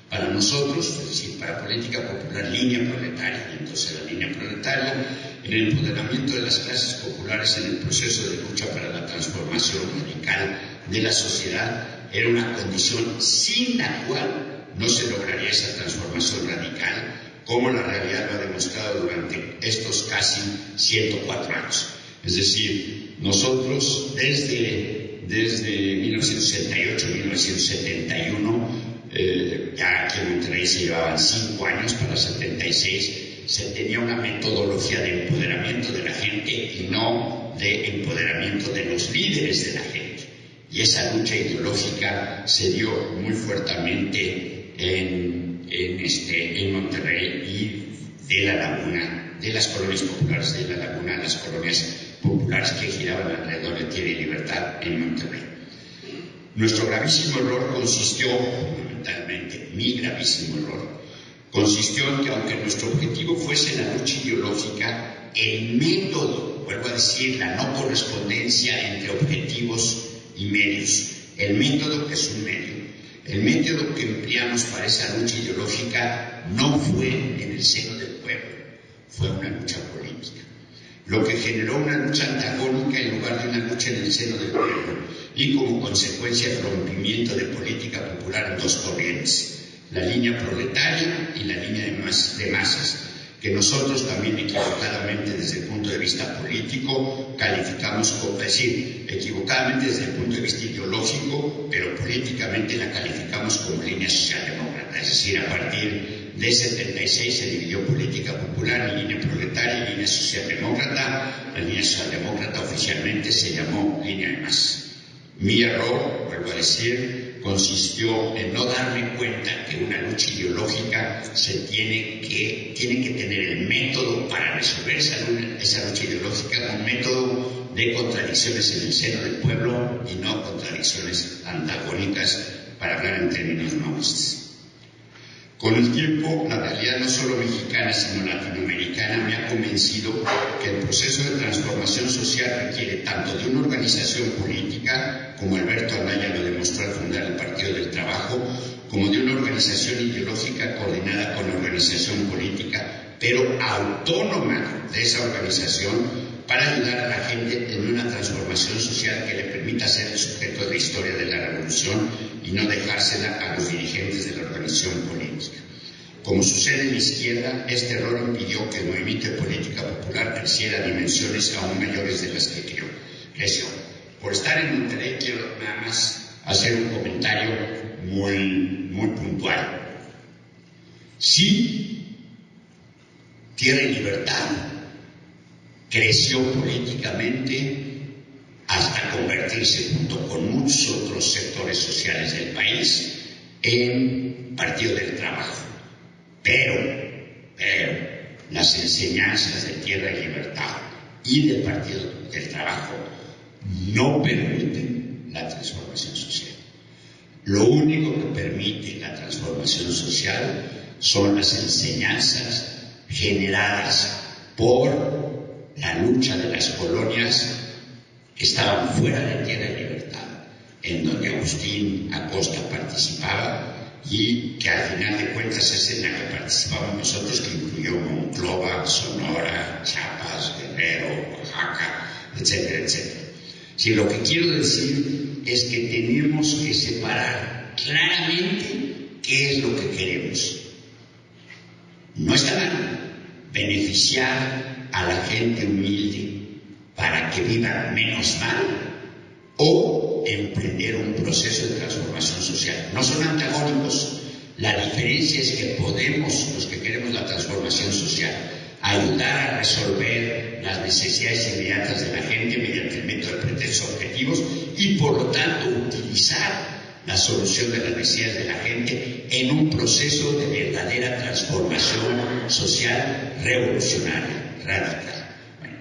Para nosotros, es decir, para política popular, línea proletaria, entonces la línea proletaria, en el empoderamiento de las clases populares en el proceso de lucha para la transformación radical de la sociedad, era una condición sin la cual no se lograría esa transformación radical, como la realidad lo ha demostrado durante estos casi 104 años. Es decir, nosotros desde 1968-1971, ya aquí en Monterrey se llevaban 5 años, para 76 se tenía una metodología de empoderamiento de la gente y no de empoderamiento de los líderes de la gente. Y esa lucha ideológica se dio muy fuertemente en Monterrey y de La Laguna, de las colonias populares de La Laguna, las colonias populares que giraban alrededor de Tierra y Libertad en Monterrey. Nuestro gravísimo error consistió, fundamentalmente, mi gravísimo error, consistió en que aunque nuestro objetivo fuese la lucha ideológica, el método, vuelvo a decir, la no correspondencia entre objetivos y medios, el método que es un medio, el método que empleamos para esa lucha ideológica no fue en el seno del pueblo, fue una lucha política, lo que generó una lucha antagónica en lugar de una lucha en el seno del pueblo, y como consecuencia el rompimiento de política popular en dos corrientes, la línea proletaria y la línea de masas, que nosotros también equivocadamente desde el punto de vista político calificamos como, es decir, equivocadamente desde el punto de vista ideológico, pero políticamente la calificamos como línea socialdemócrata, es decir, a partir de 76 se dividió política popular en línea proletaria y línea socialdemócrata. La línea socialdemócrata oficialmente se llamó línea de masas. Mi error, vuelvo a decir, consistió en no darme cuenta que una lucha ideológica tiene que tener el método para resolver esa lucha ideológica, un método de contradicciones en el seno del pueblo y no contradicciones antagónicas, para hablar en términos maoístas. Con el tiempo, la realidad no solo mexicana, sino latinoamericana me ha convencido que el proceso de transformación social requiere tanto de una organización política, como Alberto Anaya lo demostró al fundar el Partido del Trabajo, como de una organización ideológica coordinada con la organización política, pero autónoma de esa organización, para ayudar a la gente en una transformación social que le permita ser el sujeto de la historia de la revolución y no dejársela a los dirigentes de la organización política. Como sucede en la izquierda, este error impidió que el movimiento de política popular creciera a dimensiones aún mayores de las que creció. Por estar en Monterrey, quiero nada más hacer un comentario muy puntual. Sí, Tierra y Libertad creció políticamente hasta convertirse, junto con muchos otros sectores sociales del país, en Partido del Trabajo. Pero las enseñanzas de Tierra y Libertad y del Partido del Trabajo no permiten la transformación social. Lo único que permite la transformación social son las enseñanzas generadas por la lucha de las colonias que estaban fuera de Tierra y Libertad, en donde Agustín Acosta participaba y que al final de cuentas es en la que participamos nosotros, que incluyó Monclova, Sonora, Chiapas, Guerrero, Oaxaca, etcétera, etcétera. Sí, lo que quiero decir es que tenemos que separar claramente qué es lo que queremos. No está mal beneficiar a la gente humilde para que viva menos mal o emprender un proceso de transformación social. No son antagónicos. La diferencia es que podemos, los que queremos la transformación social, ayudar a resolver las necesidades inmediatas de la gente mediante el método de pretextos objetivos y, por lo tanto, utilizar la solución de las necesidades de la gente en un proceso de verdadera transformación social revolucionaria, radical. Bueno,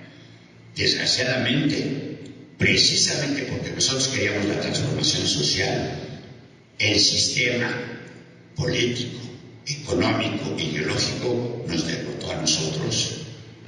desgraciadamente, precisamente porque nosotros queríamos la transformación social, el sistema político, económico, ideológico nos derrotó a nosotros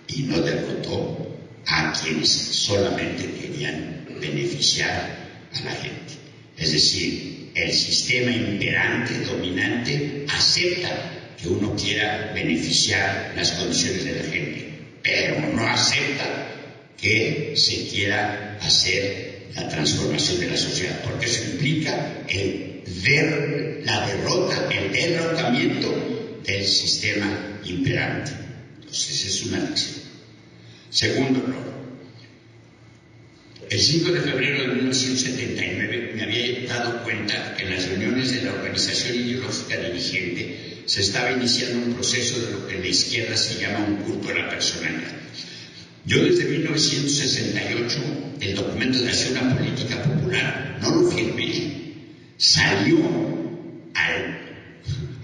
y no derrotó a quienes solamente querían beneficiar a la gente. Es decir, el sistema imperante, dominante, acepta que uno quiera beneficiar las condiciones de la gente, pero no acepta que se quiera hacer la transformación de la sociedad, porque eso implica el ver la derrota, el derrotamiento del sistema imperante. Entonces es una lección. Segundo error. El 5 de febrero de 1979 me había dado cuenta que en las reuniones de la organización ideológica dirigente se estaba iniciando un proceso de lo que en la izquierda se llama un culto a la personalidad. Yo desde 1968, el documento de acción a una política popular, no lo firmé, salió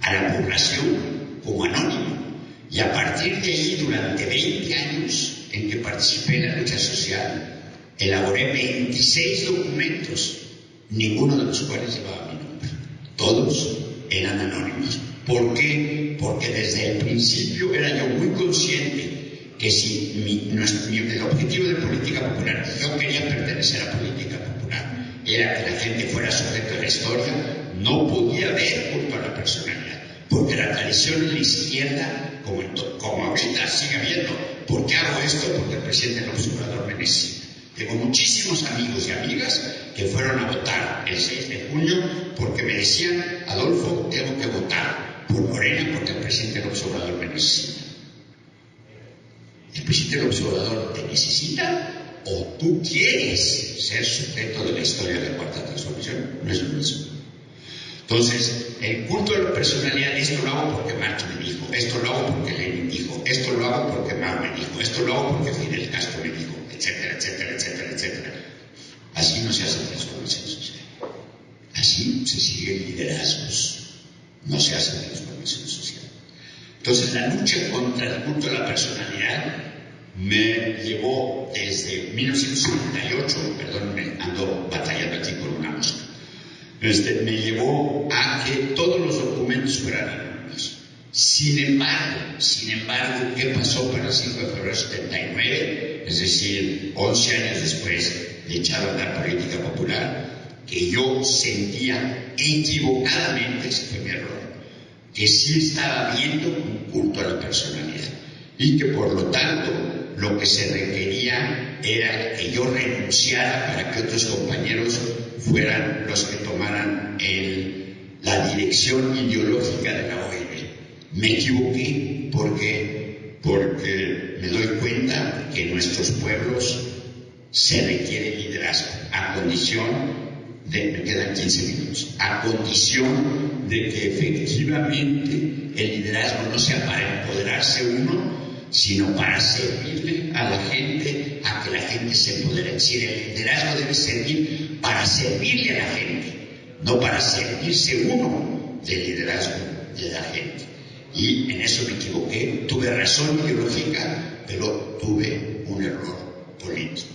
a la población como anónimo. Y a partir de ahí, durante 20 años en que participé en la lucha social, elaboré 26 documentos, ninguno de los cuales llevaba mi nombre. Todos eran anónimos. ¿Por qué? Porque desde el principio era yo muy consciente que si el objetivo de política popular, yo quería pertenecer a política popular, era que la gente fuera sujeto de la historia, no podía haber culto a la personalidad, porque la tradición en la izquierda, como ahorita sigue habiendo, ¿por qué hago esto? Porque el presidente López Obrador me necesita. Tengo muchísimos amigos y amigas que fueron a votar el 6 de junio porque me decían, Adolfo, tengo que votar por Morena porque el presidente López Obrador me necesita. ¿El presidente López Obrador te necesita o tú quieres ser sujeto de la historia de la Cuarta Transformación? No es lo mismo. Entonces, el culto de la personalidad, esto lo hago porque Marx me dijo, esto lo hago porque Lenin dijo, esto lo hago porque Mao me dijo, esto lo hago porque Fidel Castro me dijo, etcétera, etcétera, etcétera, etcétera. Así no se hace transformación social. Así se siguen liderazgos, no se hace transformación social. Entonces, la lucha contra el culto de la personalidad me llevó desde 1978, perdón, me ando batallando aquí con una mosca, me llevó a que todos los documentos fueran anónimos. Sin embargo, ¿qué pasó para el 5 de febrero de 79? Es decir, 11 años después de echar a andar política popular, que yo sentía equivocadamente, ese fue mi error, que sí estaba viendo un culto a la personalidad y que por lo tanto lo que se requería era que yo renunciara para que otros compañeros fueran los que tomaran la dirección ideológica de la OIB. Me equivoqué porque me doy cuenta que en nuestros pueblos se requiere liderazgo, a condición de, me quedan 15 minutos, a condición de que efectivamente el liderazgo no sea para empoderarse uno, sino para servirle a la gente, a que la gente se empodere. Es decir, el liderazgo debe servir para servirle a la gente, no para servirse uno del liderazgo de la gente. Y en eso me equivoqué, tuve razón ideológica, pero tuve un error político.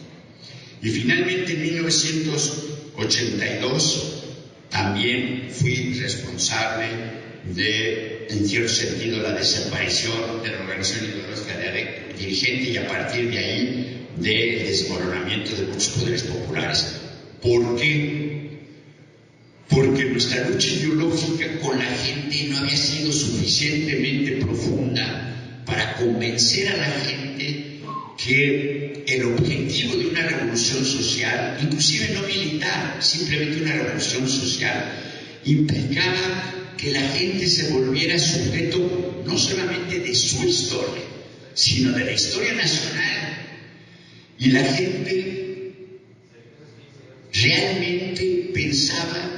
Y finalmente en 1982 también fui responsable de, en cierto sentido, la desaparición de la organización ideológica de ADEC dirigente y a partir de ahí del desmoronamiento de muchos poderes populares. ¿Por qué? Porque nuestra lucha ideológica con la gente no había sido suficientemente profunda para convencer a la gente que el objetivo de una revolución social, inclusive no militar, simplemente una revolución social, implicaba que la gente se volviera sujeto no solamente de su historia, sino de la historia nacional. Y la gente realmente pensaba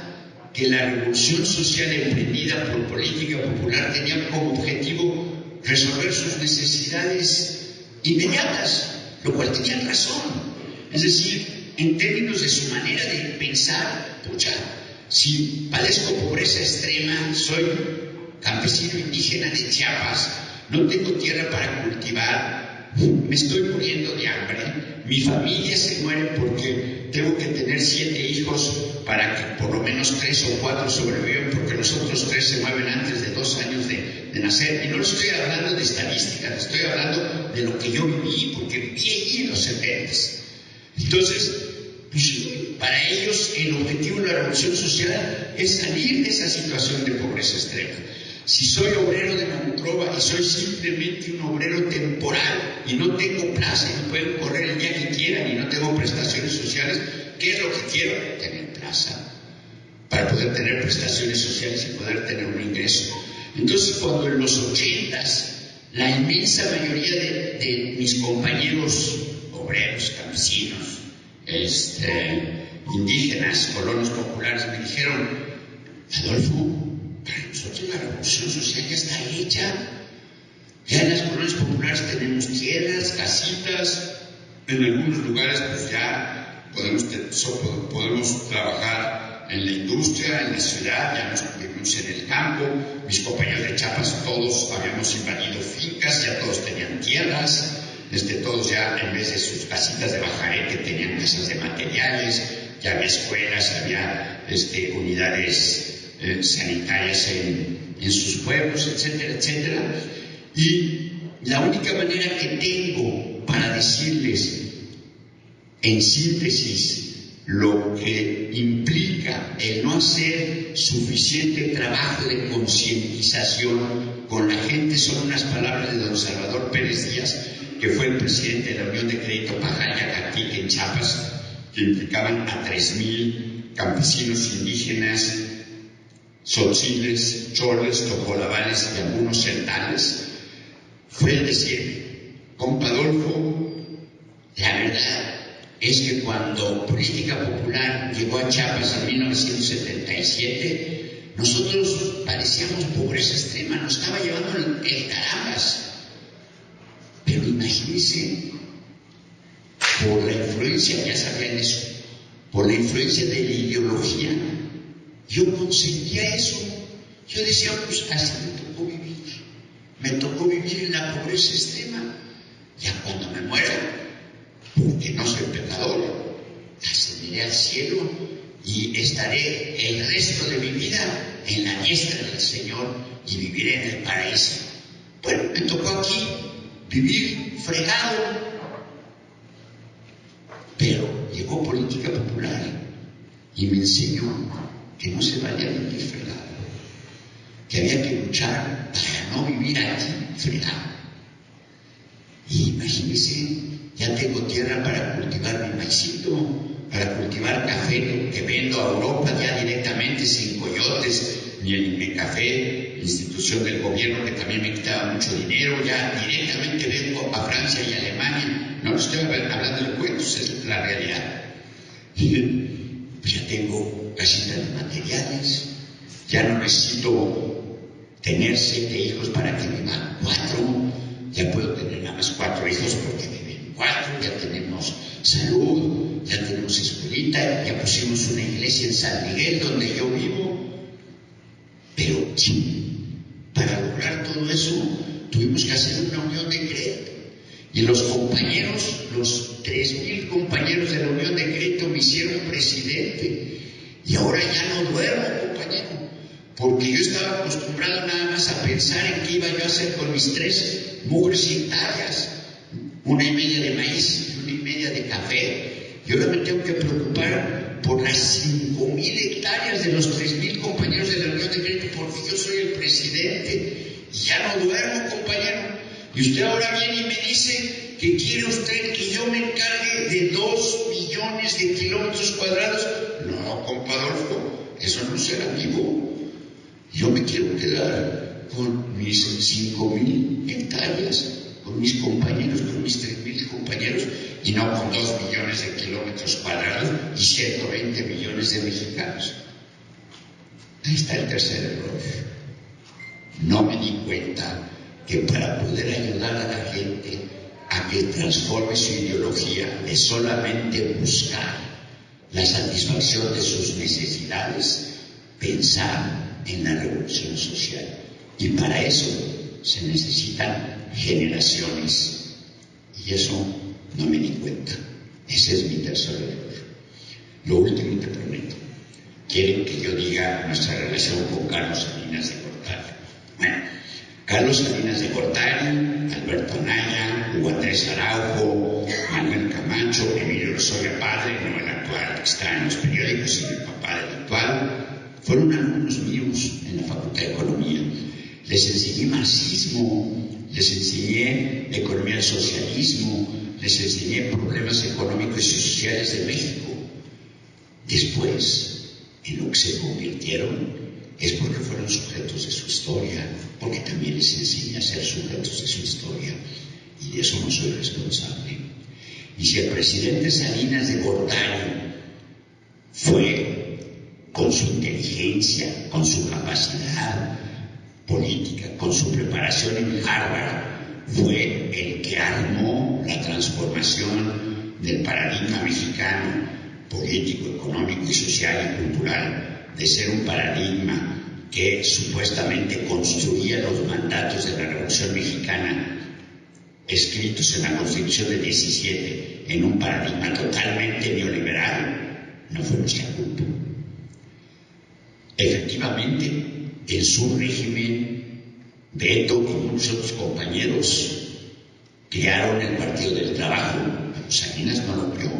que la revolución social emprendida por política popular tenía como objetivo resolver sus necesidades inmediatas, lo cual tenían razón. Es decir, en términos de su manera de pensar, pucha, si padezco pobreza extrema, soy campesino indígena de Chiapas, no tengo tierra para cultivar, me estoy muriendo de hambre, mi familia se muere porque tengo que tener 7 hijos para que por lo menos 3 o 4 sobrevivan, porque los otros 3 se mueven antes de 2 años de nacer. Y no les estoy hablando de estadísticas, les estoy hablando de lo que yo viví, porque viví allí en los 70s. Entonces, pues, para ellos el objetivo de la revolución social es salir de esa situación de pobreza extrema. Si soy obrero de Monclova y soy simplemente un obrero temporal y no tengo plaza y me pueden correr el día que quieran y no tengo prestaciones sociales, ¿qué es lo que quiero? Tener plaza para poder tener prestaciones sociales y poder tener un ingreso. Entonces, cuando en los 80s la inmensa mayoría de mis compañeros obreros, campesinos, indígenas, colonos populares me dijeron: Adolfo, para nosotros la revolución social ya está hecha. Ya en las colonias populares tenemos tierras, casitas, en algunos lugares pues ya podemos trabajar en la industria, en la ciudad, ya nos vivimos en el campo. Mis compañeros de Chiapas todos habíamos invadido fincas, ya todos tenían tierras, todos ya en vez de sus casitas de bajarete tenían casas de materiales, ya había escuelas, había unidades sanitarias en sus pueblos, etcétera, etcétera. Y la única manera que tengo para decirles en síntesis lo que implica el no hacer suficiente trabajo de concientización con la gente son unas palabras de don Salvador Pérez Díaz, que fue el presidente de la Unión de Crédito Pajaya-Catique en Chiapas, que implicaban a 3,000 campesinos indígenas, tzotziles, choles, tojolabales y algunos celtales. Fue el decir: compa Adolfo, la verdad es que cuando Política Popular llegó a Chiapas en 1977, nosotros padecíamos pobreza extrema, nos estaba llevando el carambas. Pero imagínense, por la influencia, ya sabían eso, por la influencia de la ideología, yo consentía eso. Yo decía, pues así me tocó vivir en la pobreza extrema. Ya cuando me muera, porque no soy pecador, ascenderé al cielo y estaré el resto de mi vida en la diestra del Señor y viviré en el paraíso. Bueno, me tocó aquí vivir fregado, pero llegó Política Popular y me enseñó que no se valía vivir fregado, que había que luchar para no vivir aquí fregado. Y imagínense, ya tengo tierra para cultivar mi maicito, para cultivar café que vendo a Europa ya directamente sin coyotes, ni el café, institución del gobierno que también me quitaba mucho dinero, ya directamente vendo a Francia y Alemania. No estoy hablando de cuentos, es la realidad. Pues ya tengo casitas de materiales, ya no necesito tener 7 hijos para que vivan 4, ya puedo tener nada más 4 hijos porque viven 4, ya tenemos salud, ya tenemos escuelita, ya pusimos una iglesia en San Miguel donde yo vivo. Pero sí, para lograr todo eso tuvimos que hacer una unión de crédito. Y los compañeros, los 3,000 compañeros de la unión de crédito me hicieron presidente. Y ahora ya no duermo, compañero, porque yo estaba acostumbrado nada más a pensar en qué iba yo a hacer con mis 3 mugres hectáreas, 1,5 de maíz y 1,5 de café. Y ahora me tengo que preocupar por las 5,000 hectáreas de los 3,000 compañeros de la unión de crédito, porque yo soy el presidente y ya no duermo, compañero. Y usted ahora viene y me dice que quiere usted que yo me encargue de 2 millones de kilómetros cuadrados. No, compadolfo, eso no será vivo. Yo me quiero quedar con mis 5,000 hectáreas, con mis compañeros, con mis 3,000 compañeros, y no con 2 millones de kilómetros cuadrados y 120 millones de mexicanos. Ahí está el tercer error. No me di cuenta que para poder ayudar a la gente a que transforme su ideología de solamente buscar la satisfacción de sus necesidades, pensar en la revolución social. Y para eso se necesitan generaciones. Y eso no me di cuenta. Ese es mi tercer error. Lo último te prometo. Quieren que yo diga nuestra relación con Carlos Salinas de Gortari. Bueno, Carlos Salinas de Gortari, Alberto Anaya, Hugo Andrés Araujo, Manuel Camacho, Emilio Lozoya padre, no el actual, que está en los periódicos, sino el papá del actual, fueron alumnos míos en la Facultad de Economía. Les enseñé marxismo, les enseñé economía del socialismo, les enseñé problemas económicos y sociales de México. Después, en lo que se convirtieron es porque fueron sujetos de su historia, porque también les enseñé a ser sujetos de su historia, y de eso no soy responsable. Y si el presidente Salinas de Gortari fue con su inteligencia, con su capacidad política, con su preparación en Harvard, fue el que armó la transformación del paradigma mexicano, político, económico y social y cultural, de ser un paradigma que supuestamente construía los mandatos de la Revolución Mexicana escritos en la Constitución del 17 en un paradigma totalmente neoliberal, no fue nuestra culpa. Efectivamente, en su régimen, Beto y muchos otros compañeros crearon el Partido del Trabajo, pero Salinas no lo creó.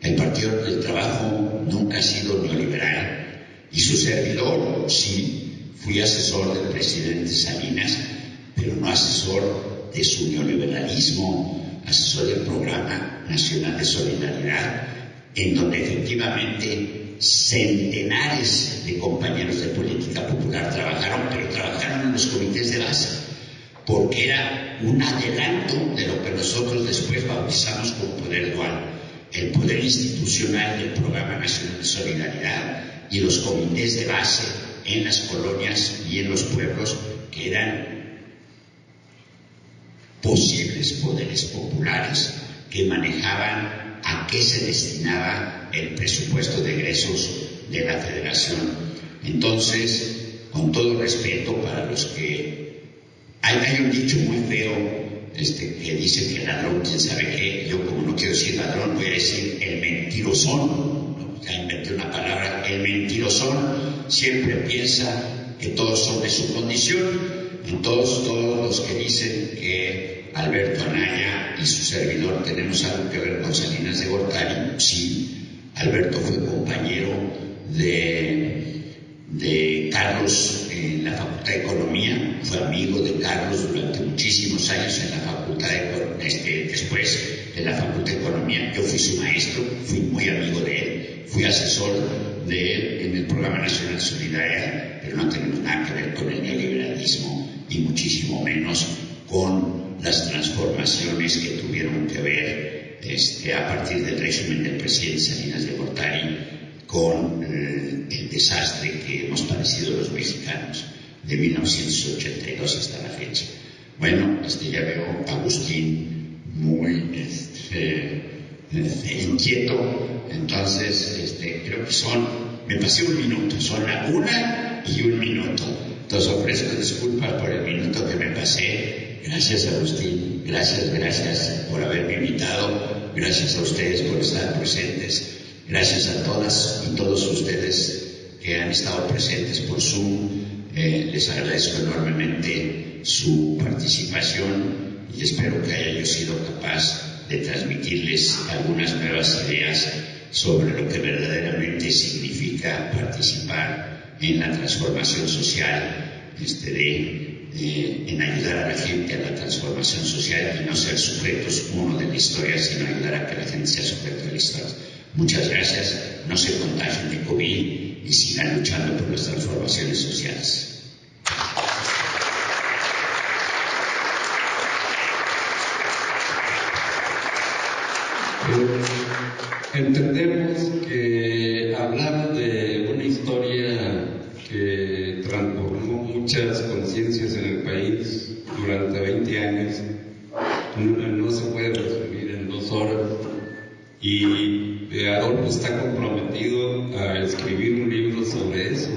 El Partido del Trabajo nunca ha sido neoliberal. Y su servidor, sí, fui asesor del presidente Salinas, pero no asesor de su neoliberalismo, asesor del Programa Nacional de Solidaridad, en donde efectivamente centenares de compañeros de Política Popular trabajaron, pero trabajaron en los comités de base, porque era un adelanto de lo que nosotros después bautizamos como poder dual, el poder institucional del Programa Nacional de Solidaridad y los comités de base en las colonias y en los pueblos que eran posibles poderes populares que manejaban a qué se destinaba el presupuesto de egresos de la Federación. Entonces, con todo respeto para los que... Hay un dicho muy feo que dice que el ladrón, quién sabe qué. Yo, como no quiero decir ladrón, voy a decir el mentirosón, ¿no? ya inventé una palabra, el mentirosón siempre piensa que todos son de su condición. Entonces todos los que dicen que Alberto Anaya y su servidor tenemos algo que ver con Salinas de Gortari, sí, Alberto fue compañero de Carlos en la Facultad de Economía, fue amigo de Carlos durante muchísimos años en la Facultad después de la Facultad de Economía. Yo fui su maestro, fui muy amigo de él, fui asesor de él en el Programa Nacional Solidaria, pero no tenemos nada que ver con el neoliberalismo y muchísimo menos con las transformaciones que tuvieron que ver a partir del régimen del presidente Salinas de Gortari con el desastre que hemos padecido los mexicanos de 1982 hasta la fecha. Bueno, ya veo a Agustín muy inquieto, entonces creo que me pasé un minuto, son la 1:01. Entonces ofrezco disculpas por el minuto que me pasé. Gracias, Agustín, gracias por haberme invitado, gracias a ustedes por estar presentes. Gracias a todas y todos ustedes que han estado presentes por Zoom. Les agradezco enormemente su participación y espero que haya yo sido capaz de transmitirles algunas nuevas ideas sobre lo que verdaderamente significa participar en la transformación social, en ayudar a la gente a la transformación social y no ser sujetos uno de la historia, sino ayudar a que la gente sea sujeto de la historia. Muchas gracias, no se contagien de COVID y sigan luchando por las transformaciones sociales. Entendemos que hablar de una historia que transformó muchas conciencias en el país durante 20 años no se puede resumir en 2 horas. Y Adolfo está comprometido a escribir un libro sobre eso.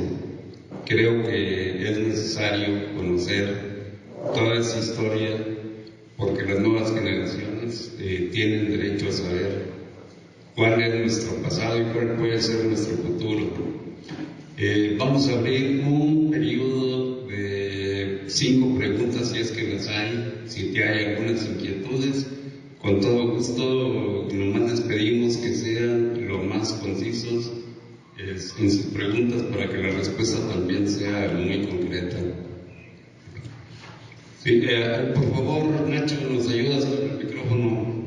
Creo que es necesario conocer toda esa historia porque las nuevas generaciones tienen derecho a saber cuál es nuestro pasado y cuál puede ser nuestro futuro. Vamos a abrir un periodo de 5 preguntas si es que las hay, si te hay algunas inquietudes. Con todo gusto, nomás les pedimos que sean lo más concisos en sus preguntas para que la respuesta también sea muy concreta. Sí, por favor, Nacho, ¿nos ayudas con el micrófono?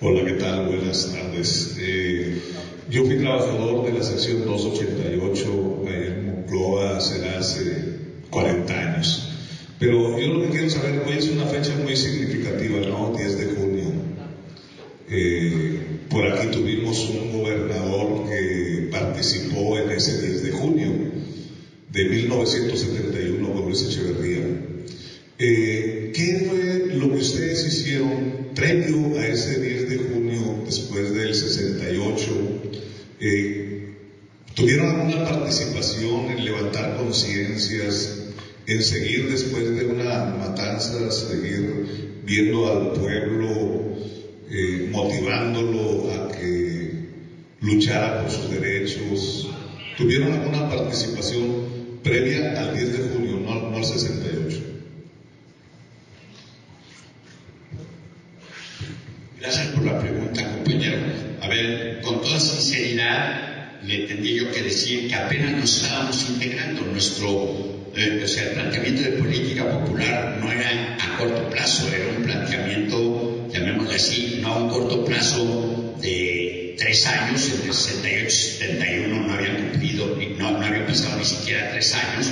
Hola, ¿qué tal? Buenas tardes. Yo fui trabajador de la sección 288 en Monclova hace 40 años. Pero yo lo que quiero saber, hoy es una fecha muy significativa, ¿no? 10 de junio. Por aquí tuvimos un gobernador que participó en ese 10 de junio de 1971 con Luis Echeverría. ¿Qué fue lo que ustedes hicieron previo a ese 10 de junio, después del 68? ¿Tuvieron alguna participación en levantar conciencias, en seguir después de una matanza, seguir viendo al pueblo, motivándolo a que luchara por sus derechos? ¿Tuvieron alguna participación previa al 10 de junio, no al 68? Gracias por la pregunta, compañero. A ver, con toda sinceridad, le tendría yo que decir que apenas nos estábamos integrando. El planteamiento de política popular no era a corto plazo, era un planteamiento, llamémosle así, no a un corto plazo de 3 años. En el 68-71 no habían cumplido, no habían pasado ni siquiera 3 años,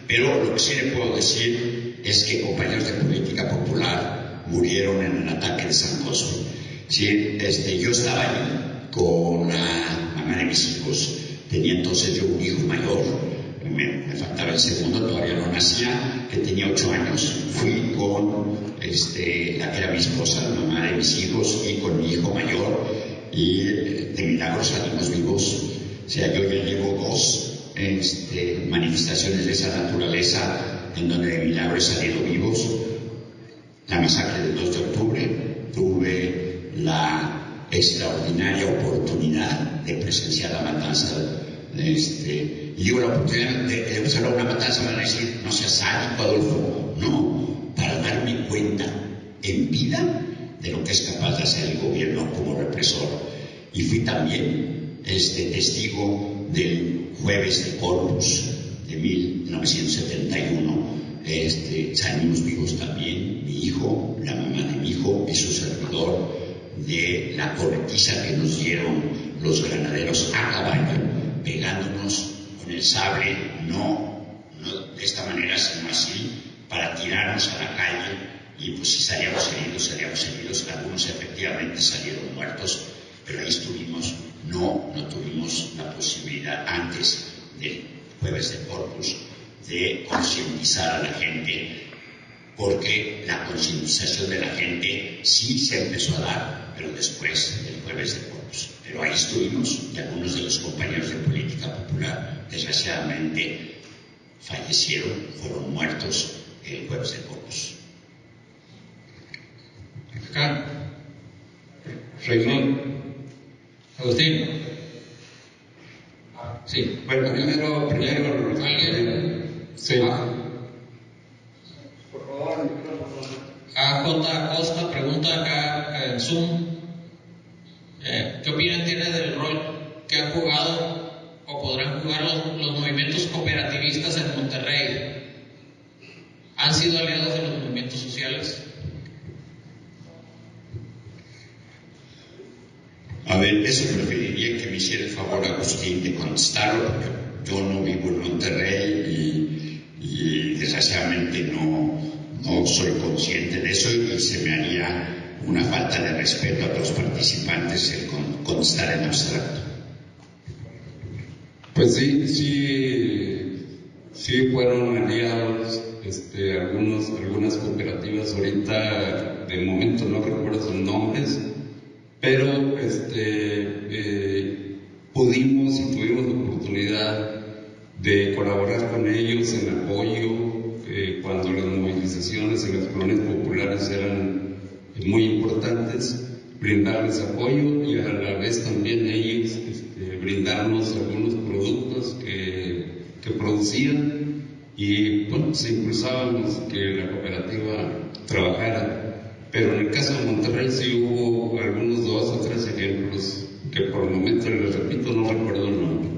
pero lo que sí le puedo decir es que compañeros de política popular murieron en el ataque de San Cosme. Sí, yo estaba ahí con la mamá de mis hijos, tenía entonces yo un hijo mayor, me faltaba el segundo, todavía no nacía, que tenía tenía 8 años, fui con la que era mi esposa, la mamá de mis hijos, y con mi hijo mayor, y de milagro salimos vivos. O sea, yo ya llevo 2 manifestaciones de esa naturaleza en donde de milagro he salido vivos. La masacre del 2 de octubre, tuve la extraordinaria oportunidad de presenciar la matanza. Y digo la oportunidad de observar una matanza, me van a decir, no seas sádico, Adolfo. No, para darme cuenta en vida de lo que es capaz de hacer el gobierno como represor. Y fui también testigo del Jueves de Corpus de 1971. Salimos vivos también, mi hijo, la mamá de mi hijo y su servidor, de la corretiza que nos dieron los granaderos a caballo, pegándonos con el sable, no de esta manera, sino así, para tirarnos a la calle. Y pues si salíamos heridos, algunos efectivamente salieron muertos, pero ahí estuvimos. No tuvimos la posibilidad antes del Jueves de Corpus de concientizar a la gente, porque la concientización de la gente sí se empezó a dar, pero después del Jueves de Corpus. Pero ahí estuvimos, y algunos de los compañeros de Política Popular, desgraciadamente, fallecieron, fueron muertos el Jueves de Corpus. Acá, Raymond, Agustín. Sí. Bueno, primero ¿Alguien? sí. Por favor, J. Acosta pregunta acá en Zoom. ¿Qué opinión tiene del rol que han jugado o podrán jugar los movimientos cooperativistas en Monterrey? ¿Han sido aliados de los movimientos sociales? A ver, eso preferiría que me hiciera el favor Agustín de contestarlo, porque yo no vivo en Monterrey y desgraciadamente no soy consciente de eso, y se me haría una falta de respeto a los participantes el contestar en abstracto. Pues sí fueron aliados algunas cooperativas. Ahorita de momento no recuerdo sus nombres, pero pudimos y tuvimos la oportunidad de colaborar con ellos en apoyo cuando las movilizaciones en las colonias populares eran muy importantes, brindarles apoyo, y a la vez también ellos brindarnos algunos productos que producían, y bueno, pues impulsábamos que la cooperativa trabajara. Pero en el caso de Monterrey sí hubo algunos 2 o 3 ejemplos que por el momento, les repito, no recuerdo el nombre.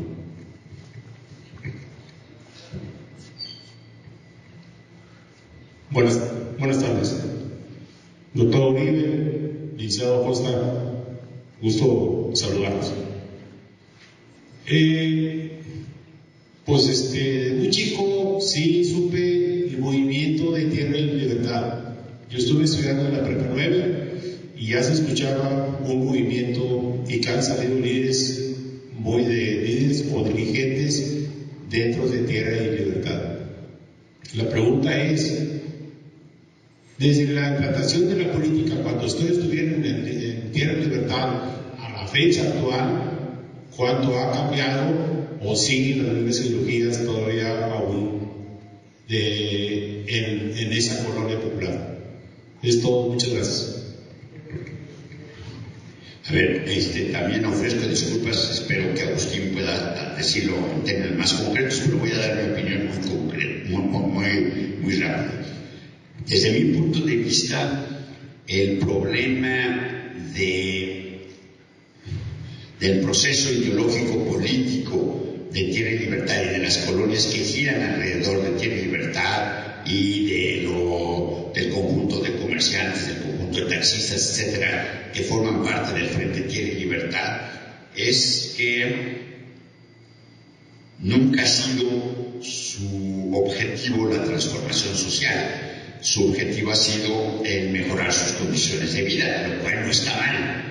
Buenas tardes. Doctor Uribe, licenciado Acosta, gusto saludarlos. Pues muy chico sí supe el movimiento de Tierra y Libertad. Yo estuve estudiando en la Prepa 9 y ya se escuchaba un movimiento y que han salido líderes o dirigentes dentro de Tierra y Libertad. La pregunta es, desde la implantación de la política, cuando ustedes estuvieron en Tierra y Libertad, a la fecha actual, ¿cuánto ha cambiado o siguen las mismas ideologías todavía aún en esa colonia popular? Es todo, muchas gracias. A ver, también ofrezco disculpas, espero que Agustín pueda decirlo en términos más concretos, pero voy a dar mi opinión muy concreta, muy rápido. Desde mi punto de vista, el problema del proceso ideológico político de Tierra y Libertad y de las colonias que giran alrededor de Tierra y Libertad y del conjunto de comerciantes, del conjunto de taxistas, etcétera, que forman parte del Frente Tierra y Libertad, es que nunca ha sido su objetivo la transformación social. Su objetivo ha sido el mejorar sus condiciones de vida, lo cual no está mal,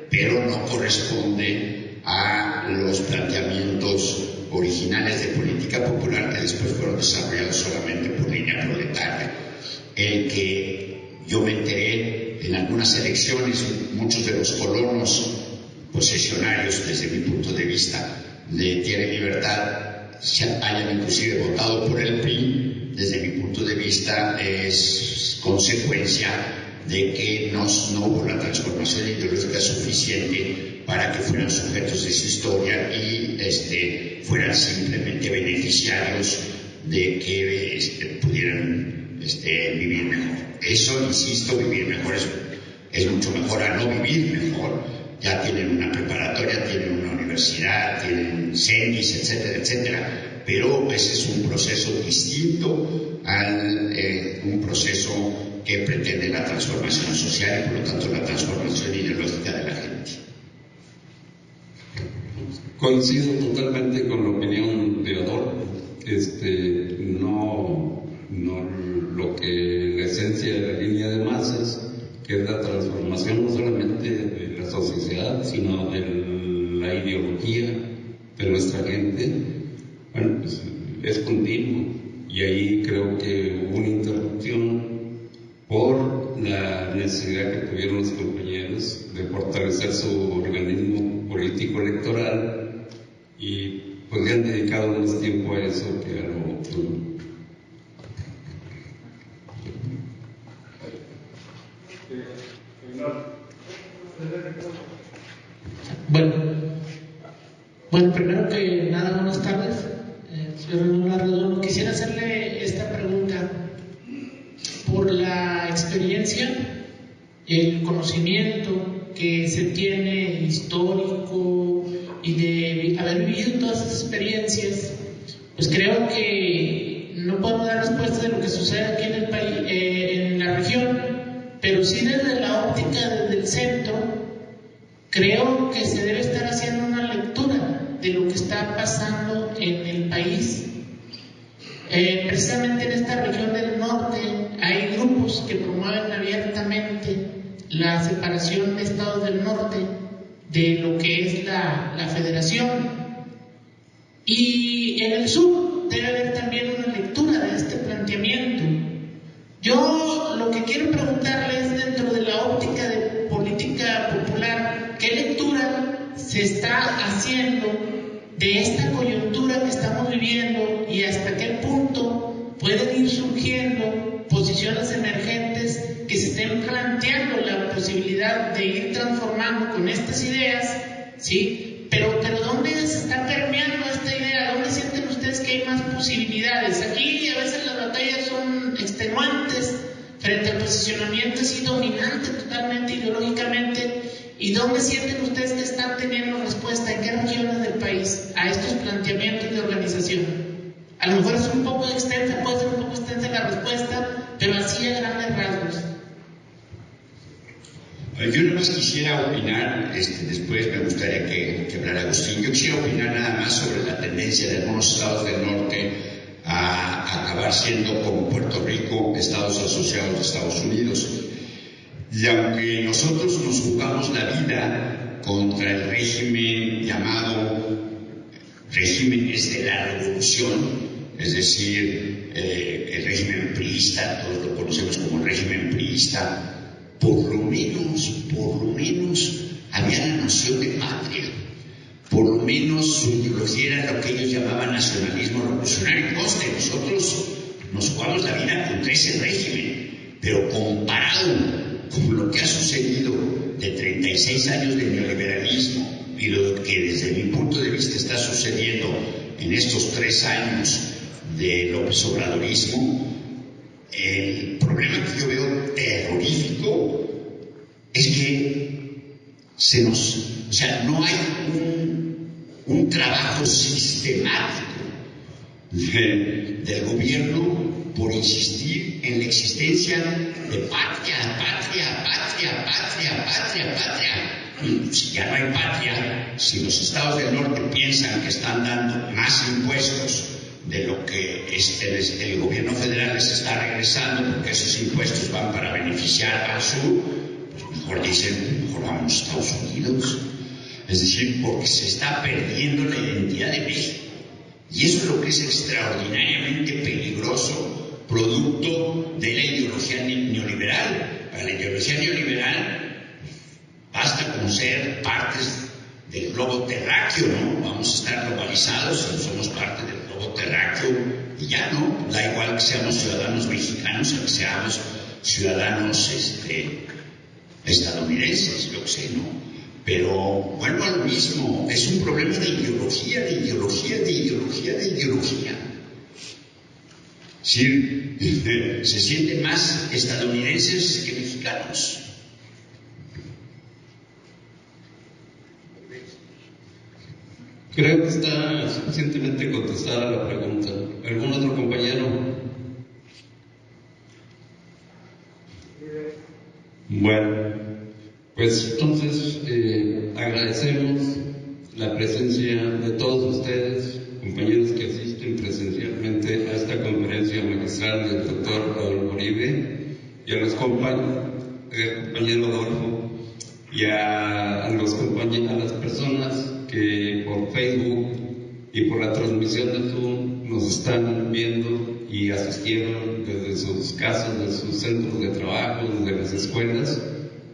pero no corresponde a los planteamientos originales de política popular que después fueron desarrollados solamente por línea proletaria. el que yo me enteré en algunas elecciones, muchos de los colonos posesionarios, desde mi punto de vista, de Tierra y Libertad, hayan inclusive votado por el PRI, desde mi punto de vista es consecuencia de que no hubo la transformación ideológica suficiente para que fueran sujetos de su historia y fueran simplemente beneficiarios de que pudieran vivir mejor. Eso, insisto, vivir mejor es mucho mejor a no vivir mejor. Ya tienen una preparatoria, tienen una universidad, tienen CENIS, etcétera, etcétera. Pero ese es un proceso distinto al un proceso que pretende la transformación social y por lo tanto la transformación ideológica de la gente. Coincido totalmente con la opinión de Adolfo. No lo que la esencia de la línea de masas, que es la transformación no solamente de la sociedad, sino de la ideología de nuestra gente, bueno, pues es continuo. Y ahí creo que hubo una interrupción por la necesidad que tuvieron los compañeros de fortalecer su organismo político electoral y pues le han dedicado más tiempo a eso que a lo otro. Bueno, primero que nada, buenas tardes, señor Manuel Redondo. Quisiera hacerle esta pregunta. Por la experiencia, el conocimiento que se tiene histórico y de haber vivido todas esas experiencias, pues creo que no podemos dar respuesta de lo que sucede aquí en el país, en la región, pero sí desde la óptica del centro, creo que se debe estar haciendo una lectura de lo que está pasando en el país. Precisamente en esta región del norte hay grupos que promueven abiertamente la separación de estados del norte de lo que es la federación, y en el sur debe haber también una lectura de este planteamiento. Yo lo que quiero preguntarle es, dentro de la óptica de política popular, ¿qué lectura se está haciendo de esta coyuntura que estamos viviendo y hasta qué punto pueden ir surgiendo posiciones emergentes que se estén planteando la posibilidad de ir transformando con estas ideas, ¿sí? Pero ¿dónde se está permeando esta idea? ¿Dónde sienten ustedes que hay más posibilidades? Aquí a veces las batallas son extenuantes frente al posicionamiento así dominante totalmente ideológicamente. ¿Y dónde sienten ustedes que están teniendo respuesta? ¿En qué regiones del país a estos planteamientos de organización? A lo mejor es un poco extensa, puede ser un poco extensa la respuesta, pero así a grandes rasgos. Yo nada más quisiera opinar, después me gustaría que hablara Agustín. Yo quisiera opinar nada más sobre la tendencia de algunos estados del norte a acabar siendo, como Puerto Rico, estados asociados a Estados Unidos. Y aunque nosotros nos jugamos la vida contra el régimen llamado regímenes de la revolución, es decir, el régimen priista, todos lo conocemos como el régimen priista, por lo menos había la noción de patria, por lo menos su ideología era lo que ellos llamaban nacionalismo revolucionario. Coste, nosotros nos jugamos la vida contra ese régimen, pero comparado con lo que ha sucedido de 36 años de neoliberalismo y lo que desde mi punto de vista está sucediendo en estos 3 años de López Obradorismo, el problema que yo veo terrorífico es que no hay un trabajo sistemático del gobierno por insistir en la existencia de patria. Si ya no hay patria, si los estados del norte piensan que están dando más impuestos de lo que el gobierno federal les está regresando, porque esos impuestos van para beneficiar al sur, pues mejor vamos a Estados Unidos. Es decir, porque se está perdiendo la identidad de México. Y eso es lo que es extraordinariamente peligroso, producto de la ideología la ideología neoliberal basta con ser partes del globo terráqueo, ¿no? Vamos a estar globalizados y somos parte del globo terráqueo y ya, ¿no? Da igual que seamos ciudadanos mexicanos o que seamos ciudadanos estadounidenses, yo qué sé, ¿no? Pero vuelvo a lo mismo, es un problema de ideología, de ideología, de ideología, de ideología. Sí, se sienten más estadounidenses que mexicanos. Creo que está suficientemente contestada la pregunta. ¿Algún otro compañero? Bueno, pues entonces agradecemos la presencia de todos ustedes, compañeros que asisten presencialmente a esta conferencia magistral del doctor Adolfo Uribe, y a los compañero Adolfo, y a las personas que por Facebook y por la transmisión de Zoom nos están viendo y asistieron desde sus casas, desde sus centros de trabajo, desde las escuelas,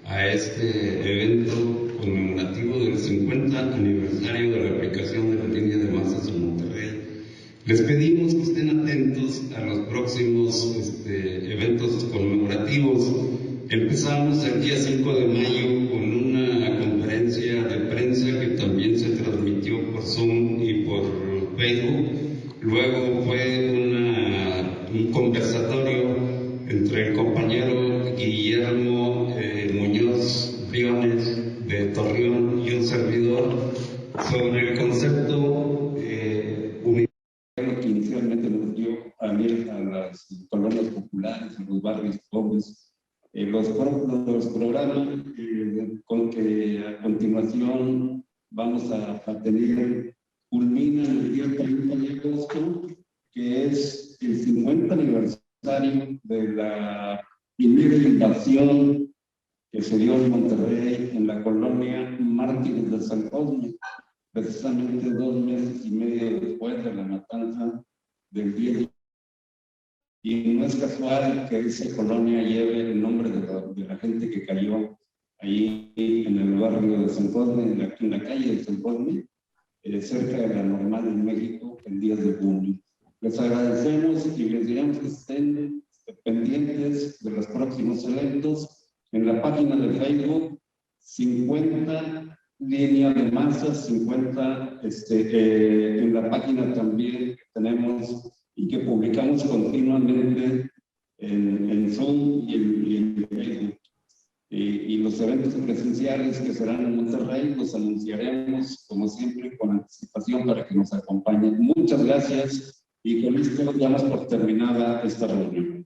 a este evento conmemorativo del 50 aniversario de la aplicación de la línea de masas en Monterrey. Les pedimos que estén atentos a los próximos eventos conmemorativos. Empezamos el día 5 de mayo con una conferencia de prensa que también se transmitió por Zoom y por Facebook. Luego fue un conversatorio entre el compañero Guillermo Muñoz Briones de Torreón y un servidor sobre el concepto que inicialmente nos dio a las colonias populares, a los barrios pobres. Los programas con que a continuación vamos a tener culminan el día 30 de agosto, que es el 50 aniversario de la primera invasión que se dio en Monterrey, en la colonia Mártires de San Cosme, precisamente 2 meses y medio después de la matanza del 10. Y no es casual que esa colonia lleve el nombre de la gente que cayó ahí en el barrio de San Cosme, en la calle de San Cosme, cerca de la Normal en México, el 10 de junio. Les agradecemos y les diremos que estén pendientes de los próximos eventos. En la página de Facebook, 50 línea de masas, 50, en la página también tenemos y que publicamos continuamente en Zoom y en Facebook. Y los eventos presenciales que serán en Monterrey los anunciaremos, como siempre, con anticipación para que nos acompañen. Muchas gracias y con esto damos por terminada esta reunión.